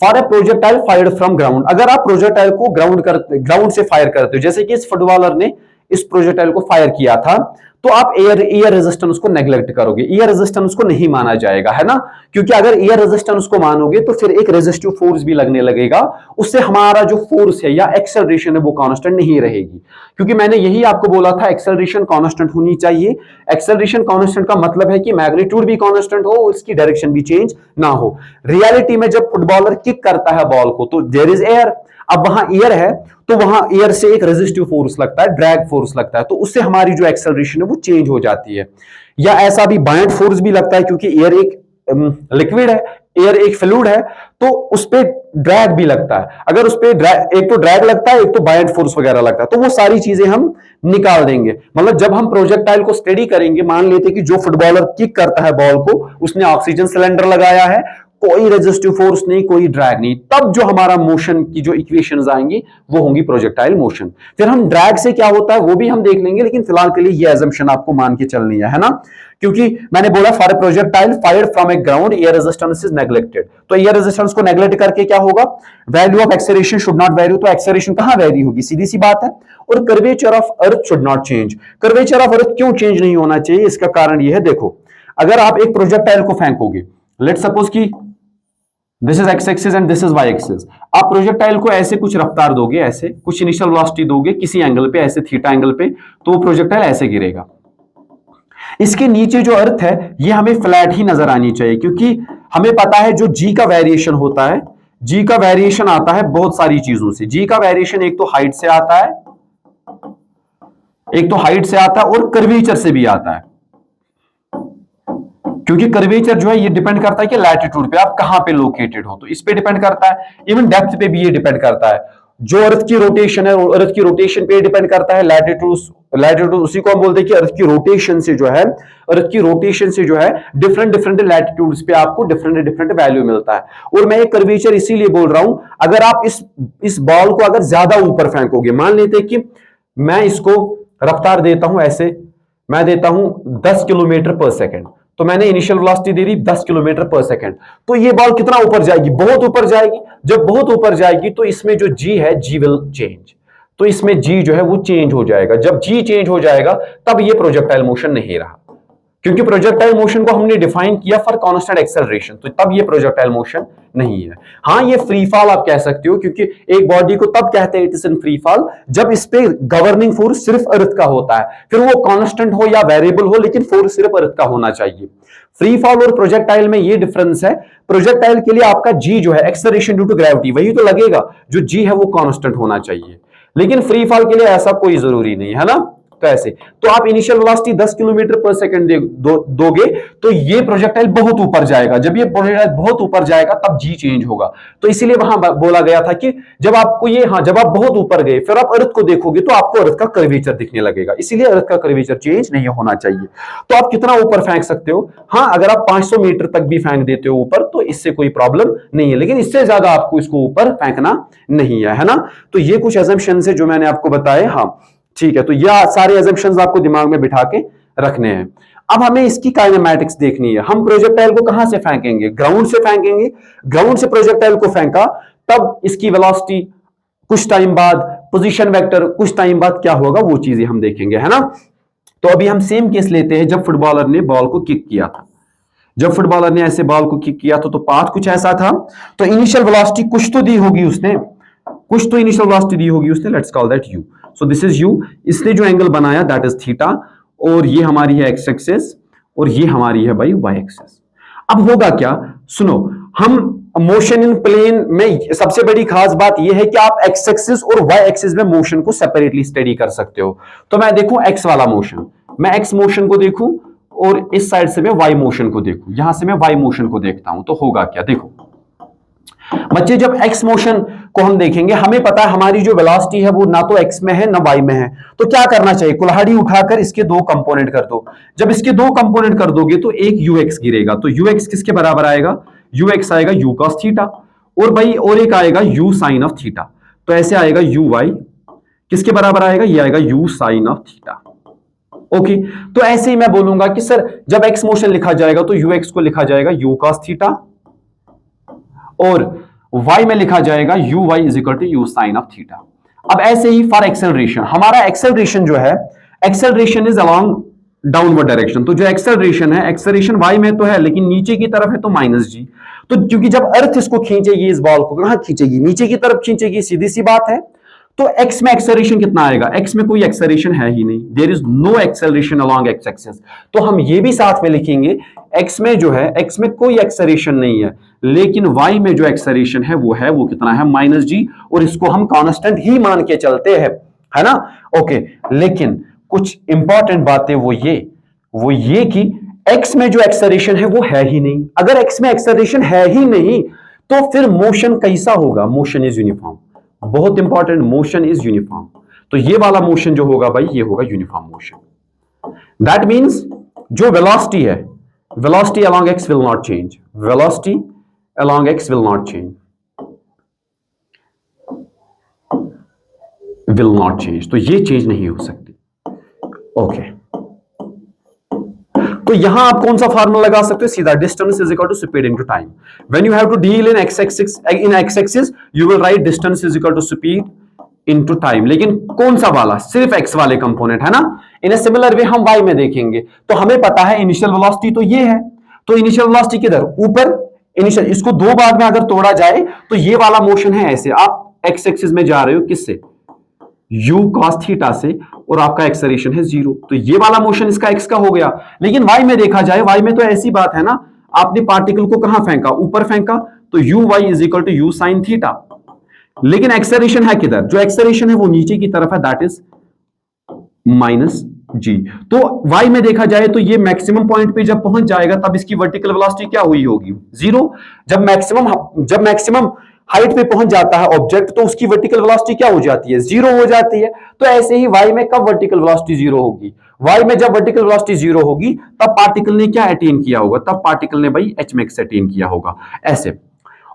For a projectile fired from ground, अगर आप प्रोजेक्टाइल को ग्राउंड से फायर करते हो, जैसे कि इस फुटबॉलर ने इस प्रोजेक्टाइल को फायर किया था, तो आप एयर रेजिस्टेंस को नेग्लेक्ट करोगे, एयर रेजिस्टेंस को नहीं माना जाएगा, है ना। क्योंकि अगर एयर रेजिस्टेंस को मानोगे तो फिर एक रेजिस्टिव फोर्स भी लगने लगेगा, उससे हमारा जो फोर्स है या एक्सेलरेशन है वो कांस्टेंट नहीं रहेगी। क्योंकि मैंने यही आपको बोला था एक्सेलरेशन कांस्टेंट होनी चाहिए। एक्सेलरेशन कांस्टेंट का मतलब है कि मैग्नीट्यूड भी कांस्टेंट हो, उसकी डायरेक्शन भी चेंज ना हो। रियलिटी में जब फुटबॉलर किक करता है बॉल को तो देयर इज एयर, अब वहां एयर है तो वहां एयर से एक रेजिस्टिव फोर्स लगता है, ड्रैग फोर्स लगता है, तो उससे हमारी जो एक्सेलरेशन है वो चेंज हो जाती है। या ऐसा भी बायंट फोर्स भी लगता है, क्योंकि एयर एक लिक्विड है, एयर एक फ्लूइड है, तो उस पर ड्रैग भी लगता है। अगर उस पर एक तो ड्रैग लगता है, एक तो बायंट फोर्स वगैरह लगता है, तो वो सारी चीजें हम निकाल देंगे। मतलब जब हम प्रोजेक्टाइल को स्टडी करेंगे, मान लेते कि जो फुटबॉलर किक करता है बॉल को, उसने ऑक्सीजन सिलेंडर लगाया है, कोई रेजिस्टिव फोर्स नहीं, कोई ड्रैग नहीं, तब जो हमारा मोशन की जो इक्वेशंस आएंगी वो होंगी प्रोजेक्टाइल मोशन। फिर हम ड्रैग से क्या होता है वो भी हम देख लेंगे, लेकिन फिलहाल के लिए ये अजम्पशन आपको मान के चलनी है ना। क्योंकि मैंने बोला for a projectile fired from a ground air resistance is neglected, तो एयर रेजिस्टेंस को नेग्लेक्ट करके क्या होगा, value of acceleration should not vary, तो एक्सेलरेशन कहां वैरी होगी, सीधी सी बात है। और curvature of earth should not change, curvature of earth क्यों चेंज नहीं होना चाहिए, इसका कारण यह है, देखो अगर आप एक प्रोजेक्टाइल को फेंकोगे, लेट्स सपोज कि this is x axis and this is y axis, आप प्रोजेक्टाइल को ऐसे कुछ रफ्तार दोगे, ऐसे कुछ इनिशियल वेलोसिटी दोगे किसी एंगल पे, ऐसे थीटा एंगल पे, तो वो प्रोजेक्टाइल ऐसे गिरेगा। इसके नीचे जो अर्थ है ये हमें फ्लैट ही नजर आनी चाहिए, क्योंकि हमें पता है जो जी का वेरिएशन होता है, जी का वेरिएशन आता है बहुत सारी चीजों से। जी का वेरिएशन एक तो हाइट से आता है, एक तो हाइट से आता है और कर्वेचर से भी आता है, क्योंकि कर्वेचर जो है ये डिपेंड करता है कि लैटिट्यूड पे आप कहां पे लोकेटेड हो, तो इस पे डिपेंड करता है। इवन डेप्थ पे भी ये डिपेंड करता है, जो अर्थ की रोटेशन है अर्थ की रोटेशन पे डिपेंड करता है। लैटिट्यूड लैटिट्यूड उसी को हम बोलते हैं कि अर्थ की रोटेशन से जो है, अर्थ की रोटेशन से जो है डिफरेंट डिफरेंट लैटिट्यूड्स पे आपको डिफरेंट डिफरेंट वैल्यू मिलता है। और मैं ये कर्वेचर इसीलिए बोल रहा हूं, अगर आप इस बॉल को अगर ज्यादा ऊपर फेंकोगे, मान लेते कि मैं इसको रफ्तार देता हूं ऐसे, मैं देता हूं 10 किलोमीटर पर सेकेंड, तो मैंने इनिशियल वेलोसिटी दे दी 10 किलोमीटर पर सेकंड, तो ये बॉल कितना ऊपर जाएगी, बहुत ऊपर जाएगी। जब बहुत ऊपर जाएगी तो इसमें जो जी है, जी विल चेंज, तो इसमें जी जो है वो चेंज हो जाएगा। जब जी चेंज हो जाएगा तब ये प्रोजेक्टाइल मोशन नहीं रहा, क्योंकि प्रोजेक्टाइल मोशन को हमने डिफाइन किया फॉर कांस्टेंट एक्सेलरेशन, तो तब ये प्रोजेक्टाइल मोशन नहीं है। हाँ ये फ्री फॉल आप कह सकते हो, क्योंकि एक बॉडी को तब कहते हैं it is in free fall जब इस पे गवर्निंग फोर्स सिर्फ अर्थ का होता है, फिर वो कांस्टेंट हो या वेरिएबल हो, लेकिन फोर्स सिर्फ अर्थ का होना चाहिए। फ्री फॉल और प्रोजेक्टाइल में ये डिफरेंस है, प्रोजेक्टाइल के लिए आपका जी जो है एक्सेलरेशन ड्यू टू ग्रेविटी वही तो लगेगा, जो जी है वो कांस्टेंट होना चाहिए, लेकिन फ्री फॉल के लिए ऐसा कोई जरूरी नहीं है ना। तो ऐसे तो आप इनिशियल वेलोसिटी 10 किलोमीटर पर सेकंड दोगे तो ये प्रोजेक्टाइल बहुत ऊपर जाएगा, जब ये प्रोजेक्टाइल बहुत ऊपर जाएगा तब जी चेंज होगा। तो इसीलिए वहां बोला गया था कि जब आपको ये, हाँ जब आप बहुत ऊपर गए फिर आप अर्थ को देखोगे तो आपको अर्थ का कर्वेचर दिखने लगेगा, इसीलिए अर्थ का कर्वेचर चेंज नहीं होना चाहिए। तो आप कितना ऊपर फेंक सकते हो, हाँ अगर आप 500 मीटर तक भी फेंक देते हो ऊपर तो इससे कोई प्रॉब्लम नहीं है, लेकिन इससे ज्यादा आपको इसको ऊपर फेंकना नहीं है ना। तो ये कुछ assumptions है जो मैंने आपको बताए, हाँ ठीक है। तो यह सारे assumptions आपको दिमाग में बिठा के रखने हैं। अब हमें इसकी काइनेमैटिक्स देखनी है। हम प्रोजेक्टाइल को कहां से फेंकेंगे, ग्राउंड से फेंकेंगे। ग्राउंड से प्रोजेक्टाइल को फेंका तब इसकी वेलोसिटी कुछ टाइम बाद, पोजीशन वेक्टर कुछ टाइम बाद क्या होगा वो चीजें हम देखेंगे, है ना। तो अभी हम सेम केस लेते हैं जब फुटबॉलर ने बॉल को किक किया था। जब फुटबॉलर ने ऐसे बॉल को किक किया था तो पाथ कुछ ऐसा था, तो इनिशियल वेलोसिटी कुछ तो दी होगी उसने, कुछ तो इनिशियल वेलोसिटी दी होगी उसने, let's call that you. So this is you, इसने जो एंगल बनाया दैट इज थीटा, और ये हमारी है एक्स एक्सिस और ये हमारी है भाई वाई एक्सिस। अब होगा क्या, सुनो, हम मोशन इन प्लेन में सबसे बड़ी खास बात यह है कि आप एक्स एक्सिस और वाई एक्सिस में मोशन को सेपरेटली स्टडी कर सकते हो। तो मैं देखूं एक्स वाला मोशन, मैं एक्स मोशन को देखूं और इस साइड से मैं वाई मोशन को देखूं, यहां से मैं वाई मोशन को देखता हूं, तो होगा क्या, देखो बच्चे जब एक्स मोशन को हम देखेंगे, हमें पता है हमारी जो वेलोसिटी है वो ना तो एक्स में है ना वाई में है, तो क्या करना चाहिए, कुल्हाड़ी उठाकर इसके दो कंपोनेंट कर दो। जब इसके दो कंपोनेंट कर दोगे तो एक यू एक्स गिरेगा, तो यू एक्स किसके बराबर आएगा, यू एक्स आएगा यू कॉस थीटा, और भाई और एक आएगा यू साइन ऑफ थीटा, तो ऐसे आएगा यू वाई किसके बराबर आएगा, ये आएगा u sine of theta. Okay, तो ऐसे ही मैं बोलूंगा कि सर जब एक्स मोशन लिखा जाएगा तो यू एक्स को लिखा जाएगा यू कॉस थीटा, और y में लिखा जाएगा u y is equal to u sine of theta. अब ऐसे ही फॉर एक्सेलरेशन, हमारा एक्सेलरेशन जो है, acceleration is along downward direction. तो जो एक्सेलरेशन है, एक्सेलरेशन वाई में तो है लेकिन नीचे की तरफ है तो माइनस जी। तो क्योंकि जब अर्थ इसको खींचेगी, इस बॉल को कहां खींचेगी, नीचे की तरफ खींचेगी, सीधी सी बात है। तो एक्स में एक्सेलरेशन कितना आएगा, एक्स में कोई एक्सेलरेशन है ही नहीं, there is no acceleration along x axis. तो हम ये भी साथ में लिखेंगे, एक्स में जो है, एक्स में कोई एक्सेलरेशन नहीं है, लेकिन वाई में जो एक्सेलरेशन है वो कितना है, माइनस जी। और इसको हम कांस्टेंट ही मान के चलते हैं, है ना। ओके, लेकिन कुछ इंपॉर्टेंट बातें वो ये कि एक्स में जो एक्सेलरेशन है वो है ही नहीं। अगर एक्स में एक्सेलरेशन है ही नहीं तो फिर मोशन कैसा होगा, मोशन इज यूनिफॉर्म। बहुत इंपॉर्टेंट, मोशन इज यूनिफॉर्म। तो ये वाला मोशन जो होगा भाई, ये होगा यूनिफॉर्म मोशन। दैट मींस जो वेलोसिटी है, velocity along x will not change, velocity along x will not change, will not change. तो ये चेंज नहीं हो सकती। ओके, तो यहां आप कौन सा फार्मूला लगा सकते हो, सीधा distance is equal to speed into time. When you have to deal in x axis you will write distance is equal to speed into time. लेकिन कौन सा वाला, सिर्फ एक्स वाले कंपोनेंट, है ना। इन ए सिमिलर वे हम वाई में देखेंगे। तो हमें पता है इनिशियल वेलोसिटी तो ये है, तो इनिशियल वेलोसिटी किधर, ऊपर। इनिशियल, इसको दो भाग में अगर तोड़ा जाए तो ये वाला मोशन है ऐसे, आप एक्स एक्सिस में जा रहे हो किससे, u cos थीटा से, और आपका एक्सेलरेशन है 0। तो ये वाला मोशन इसका x का हो गया। लेकिन y में देखा जाए, y में तो ऐसी बात है ना, आपने पार्टिकल को कहां फेंका, ऊपर फेंका, तो uy is equal to u sin theta. लेकिन एक्सेलरेशन है किधर, जो एक्सेलरेशन है वो नीचे की तरफ है, दैट इज माइनस जी। तो y में देखा जाए तो ये मैक्सिमम पॉइंट पे जब पहुंच जाएगा तब इसकी वर्टिकल वेलोसिटी क्या हुई होगी, 0। जब मैक्सिमम हाइट पे पहुंच जाता है ऑब्जेक्ट तो उसकी वर्टिकल वेलोसिटी क्या हो जाती है, 0 हो जाती है। तो ऐसे ही y में कब वर्टिकल वेलोसिटी 0 होगी, y में जब वर्टिकल वेलोसिटी 0 होगी तब पार्टिकल ने क्या अटेन किया होगा, तब पार्टिकल ने भाई h मैक्स अटेन किया होगा, ऐसे।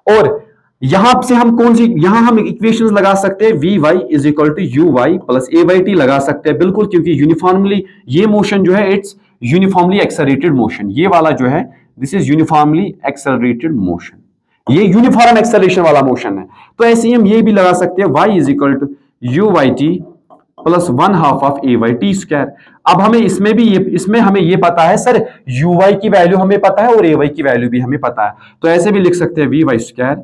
और यहां से हम कौन सी, यहां हम इक्वेशंस लगा सकते हैं, vy is equal to uy plus a/t लगा सकते हैं, बिल्कुल, क्योंकि यूनिफॉर्मली ये मोशन जो है इट्स यूनिफॉर्मली एक्सेलरेटेड मोशन। ये वाला जो है this is uniformly accelerated motion, ये यूनिफॉर्म एक्सेलरेशन वाला मोशन है। तो ऐसे ही हम ये भी लगा सकते हैं, y is equal to uy/t plus 1/2 of a/t square. अब हमें इसमें हमें ये पता है सर, uy की वैल्यू हमें पता है और ay की वैल्यू भी हमें पता है। तो ऐसे भी लिख सकते हैं vy square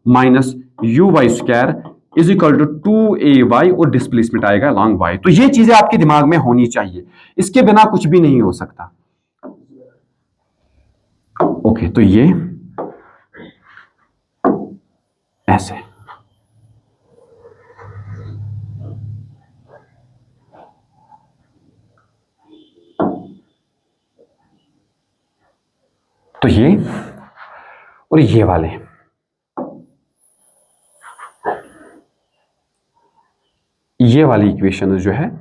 minus uy square is equal to 2ay, और डिस्प्लेसमेंट आएगा अलॉन्ग y। तो ये चीजें आपके दिमाग में होनी चाहिए, इसके बिना कुछ भी नहीं हो सकता। ओके, तो ये ऐसे। तो ये और ये वाले, ये वाली इक्वेशन जो है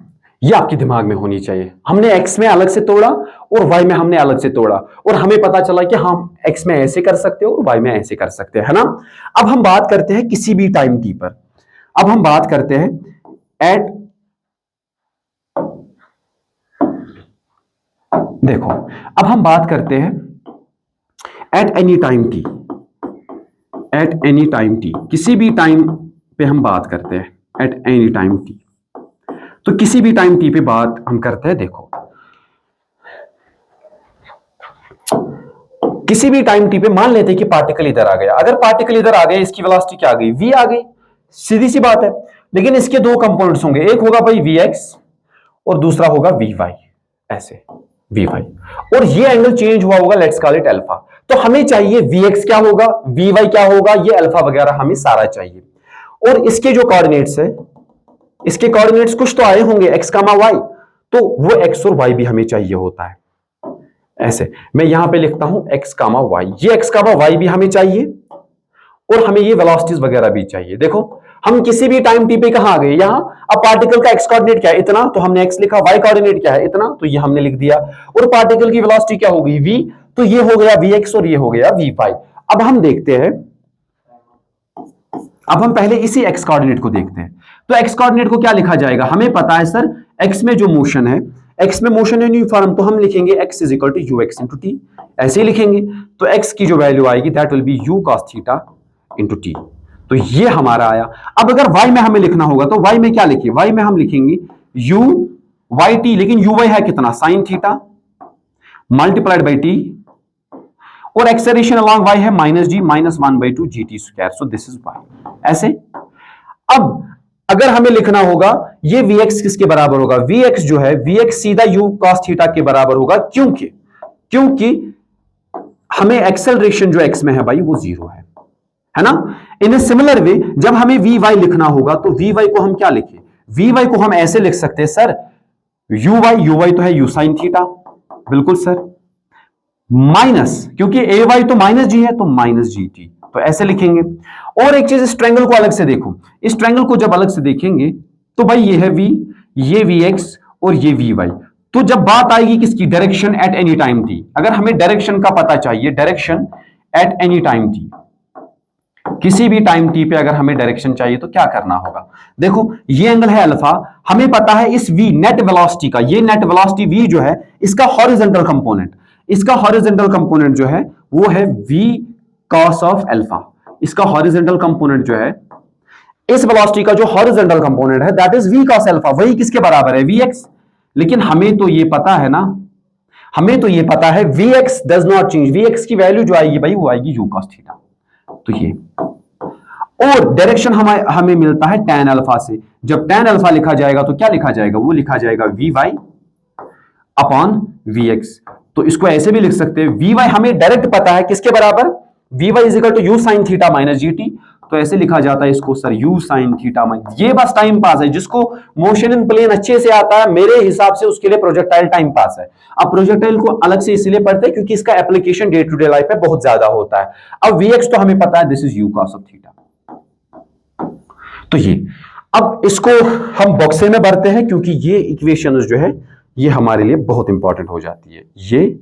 ये आपके दिमाग में होनी चाहिए। हमने x में अलग से तोड़ा और y में हमने अलग से तोड़ा, और हमें पता चला कि हम x में ऐसे कर सकते हो और y में ऐसे कर सकते हैं, है ना। अब हम बात करते हैं किसी भी टाइम t पर। अब हम बात करते हैं एट, देखो अब हम बात करते हैं at any time t, at any time t, किसी भी टाइम पे हम बात करते हैं एट एनी टाइम t। तो किसी भी टाइम t पे बात हम करते हैं, देखो किसी भी टाइम t पे मान लेते हैं कि पार्टिकल इधर आ गया। अगर पार्टिकल इधर आ गया, इसकी वेलोसिटी क्या आ गई, v आ गई, सीधी सी बात है। लेकिन इसके दो कंपोनेंट्स होंगे, एक होगा भाई vx और दूसरा होगा vy, ऐसे vy, और ये एंगल चेंज हुआ होगा, लेट्स कॉल इट अल्फा। तो हमें चाहिए vx क्या होगा, vy क्या होगा, ये अल्फा वगैरह हमें सारा चाहिए। और इसके जो कोऑर्डिनेट्स है, इसके कोऑर्डिनेट्स कुछ तो आए होंगे x, y, तो वो x और y भी हमें चाहिए होता है। ऐसे मैं यहां पे लिखता हूं x, y, ये x, y भी हमें चाहिए और हमें ये वेलोसिटीज वगैरह भी चाहिए। देखो हम किसी भी टाइम t पे कहां आ गए, यहां। अब पार्टिकल का x कोऑर्डिनेट क्या है, इतना, तो हमने x लिखा, y कोऑर्डिनेट क्या है, इतना, तो ये हमने लिख दिया, और पार्टिकल की वेलोसिटी क्या हो गई, v, तो ये हो गया vx और ये हो गया vy। अब हम देखते हैं, अब हम पहले इसी x कोऑर्डिनेट को देखते हैं। तो x कोऑर्डिनेट को क्या लिखा जाएगा, हमें पता है सर x में जो मोशन है, x में मोशन है यूनिफॉर्म, तो हम लिखेंगे x is equal to ux into t, ऐसे ही लिखेंगे। तो x की जो वैल्यू आएगी that will be u cos theta into t. तो ये हमारा आया। अब अगर y में हमें लिखना होगा तो y में क्या लिखिए, y में हम लिखेंगे u वाई टी, लेकिन यू वाई है कितना, sine theta multiplied by t, और एक्सेलरेशन अलॉन्ग वाई है minus g minus 1/2 g t square, so this is y. ऐसे अब अगर हमें लिखना होगा ये Vx किसके बराबर होगा, Vx जो है Vx सीधा u cos थीटा के बराबर होगा, क्योंकि क्योंकि हमें एक्सेलरेशन जो x में है भाई वो जीरो है ना। इन ए सिमिलर वे जब हमें Vy लिखना होगा तो Vy को हम क्या लिखें, Vy को हम ऐसे लिख सकते हैं सर, uy तो है u sin थीटा, बिल्कुल सर, माइनस क्योंकि ay तो माइनस जी है तो माइनस जी टी, तो ऐसे लिखेंगे। और एक चीज, इस ट्रायंगल को अलग से देखो, इस ट्रायंगल को जब अलग से देखेंगे तो भाई ये है v, ये vx और ये vy, तो जब बात आएगी किसकी, direction at any time t, अगर हमें डायरेक्शन का पता चाहिए, direction at any time t, किसी भी टाइम t पे अगर हमें डायरेक्शन चाहिए तो क्या करना होगा, देखो ये एंगल है अल्फा, हमें पता है इस v नेट वेलोसिटी का, ये नेट वेलोसिटी v जो है इसका हॉरिजॉन्टल कंपोनेंट, इसका हॉरिजॉन्टल कंपोनेंट जो है वो है v cos ऑफ अल्फा, इसका हॉरिजॉन्टल कंपोनेंट जो है, इस वेलोसिटी का जो हॉरिजॉन्टल कंपोनेंट है that is v cos alpha, वही किसके बराबर है, vx। लेकिन हमें तो ये पता है ना, हमें तो ये पता है vx does not change, vx की वैल्यू जो आएगी भाई वो आएगी u cos थीटा, तो ये, और डायरेक्शन हमें मिलता है tan अल्फा से, जब tan अल्फा लिखा जाएगा तो क्या लिखा जाएगा, वो लिखा जाएगा vy अपॉन vx, तो इसको ऐसे भी लिख सकते हैं, vy हमें डायरेक्ट पता है किसके बराबर, vy is equal to u sin theta minus gt, तो ऐसे लिखा जाता है इसको sir u sin theta minus, ये बस टाइम पास है, जिसको मोशन इन प्लेन अच्छे से आता है मेरे हिसाब से उसके लिए प्रोजेक्टाइल टाइम पास है। अब प्रोजेक्टाइल को अलग से इसलिए पढ़ते हैं क्योंकि इसका application day to day life में बहुत ज्यादा होता है। अब vx तो हमें पता है this is u cos of theta, तो ये, अब इसको हम बॉक्से में भरते हैं क्योंकि ये इक्वेशन जो है ये हमारे लिए बहुत इंपॉर्टेंट हो जाती है, ये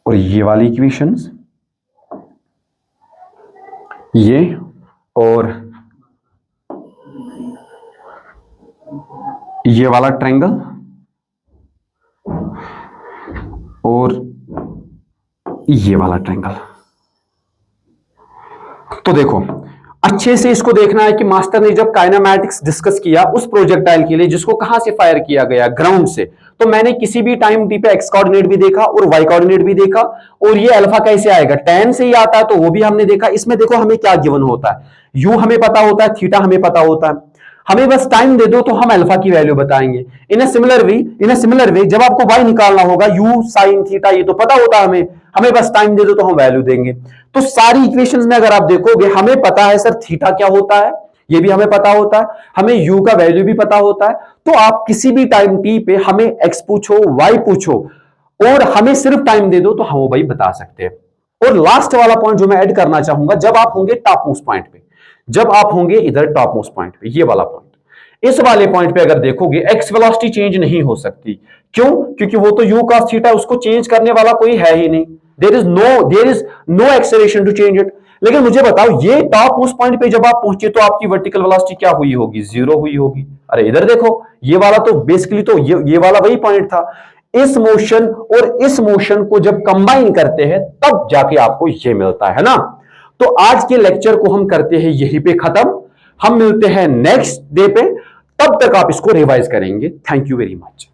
और ये वाली इक्वेशंस, ये और ये वाला ट्रायंगल और ये वाला ट्रायंगल। तो देखो अच्छे से इसको देखना है कि मास्टर ने जब काइनेमैटिक्स डिस्कस किया उस प्रोजेक्टाइल के लिए जिसको कहां से फायर किया गया, ग्राउंड से, तो मैंने किसी भी टाइम टी पे एक्स कोऑर्डिनेट भी देखा और वाई कोऑर्डिनेट भी देखा, और ये अल्फा कैसे आएगा, tan से ही आता है, तो वो भी हमने देखा। इसमें देखो हमें क्या गिवन होता है, u हमें पता होता है, थीटा हमें पता होता है, हमें बस टाइम दे दो तो हम अल्फा की वैल्यू बताएंगे। इन ए सिमिलर वे जब आपको y निकालना होगा, u sin थीटा ये तो पता होता है हमें, हमें बस टाइम दे दो तो हम वैल्यू देंगे। तो सारी इक्वेशंस में अगर आप देखोगे हमें पता है सर थीटा क्या होता है, ये भी हमें पता होता है, हमें u का वैल्यू भी पता होता है, तो आप किसी भी टाइम t पे हमें x पूछो y पूछो और हमें सिर्फ टाइम दे दो तो हम वो भाई बता सकते हैं। और लास्ट वाला पॉइंट जो मैं ऐड करना चाहूंगा, जब आप होंगे टॉप मोस्ट पॉइंट पे, जब आप होंगे इधर टॉप मोस्ट पॉइंट पे, ये वाला पॉइंट, इस वाले पॉइंट पे अगर देखोगे एक्स वेलोसिटी चेंज नहीं हो सकती, क्यों, क्योंकि वो तो u cos थीटा, उसको चेंज करने वाला कोई है ही नहीं, there is no acceleration to change it. लेकिन मुझे बताओ ये टॉप मोस्ट पॉइंट पे जब आप पहुंचे तो आपकी वर्टिकल वेलोसिटी क्या हुई होगी, जीरो हुई होगी। अरे इधर देखो, ये वाला तो बेसिकली तो ये वाला वही पॉइंट था। इस मोशन और इस मोशन को जब कंबाइन करते हैं तब जाके आपको ये मिलता है ना। तो आज के लेक्चर को हम करते हैं यहीं पे खत्म, हम मिलते हैं नेक्स्ट डे पे, तब तक आप इसको रिवाइज करेंगे। Thank you very much.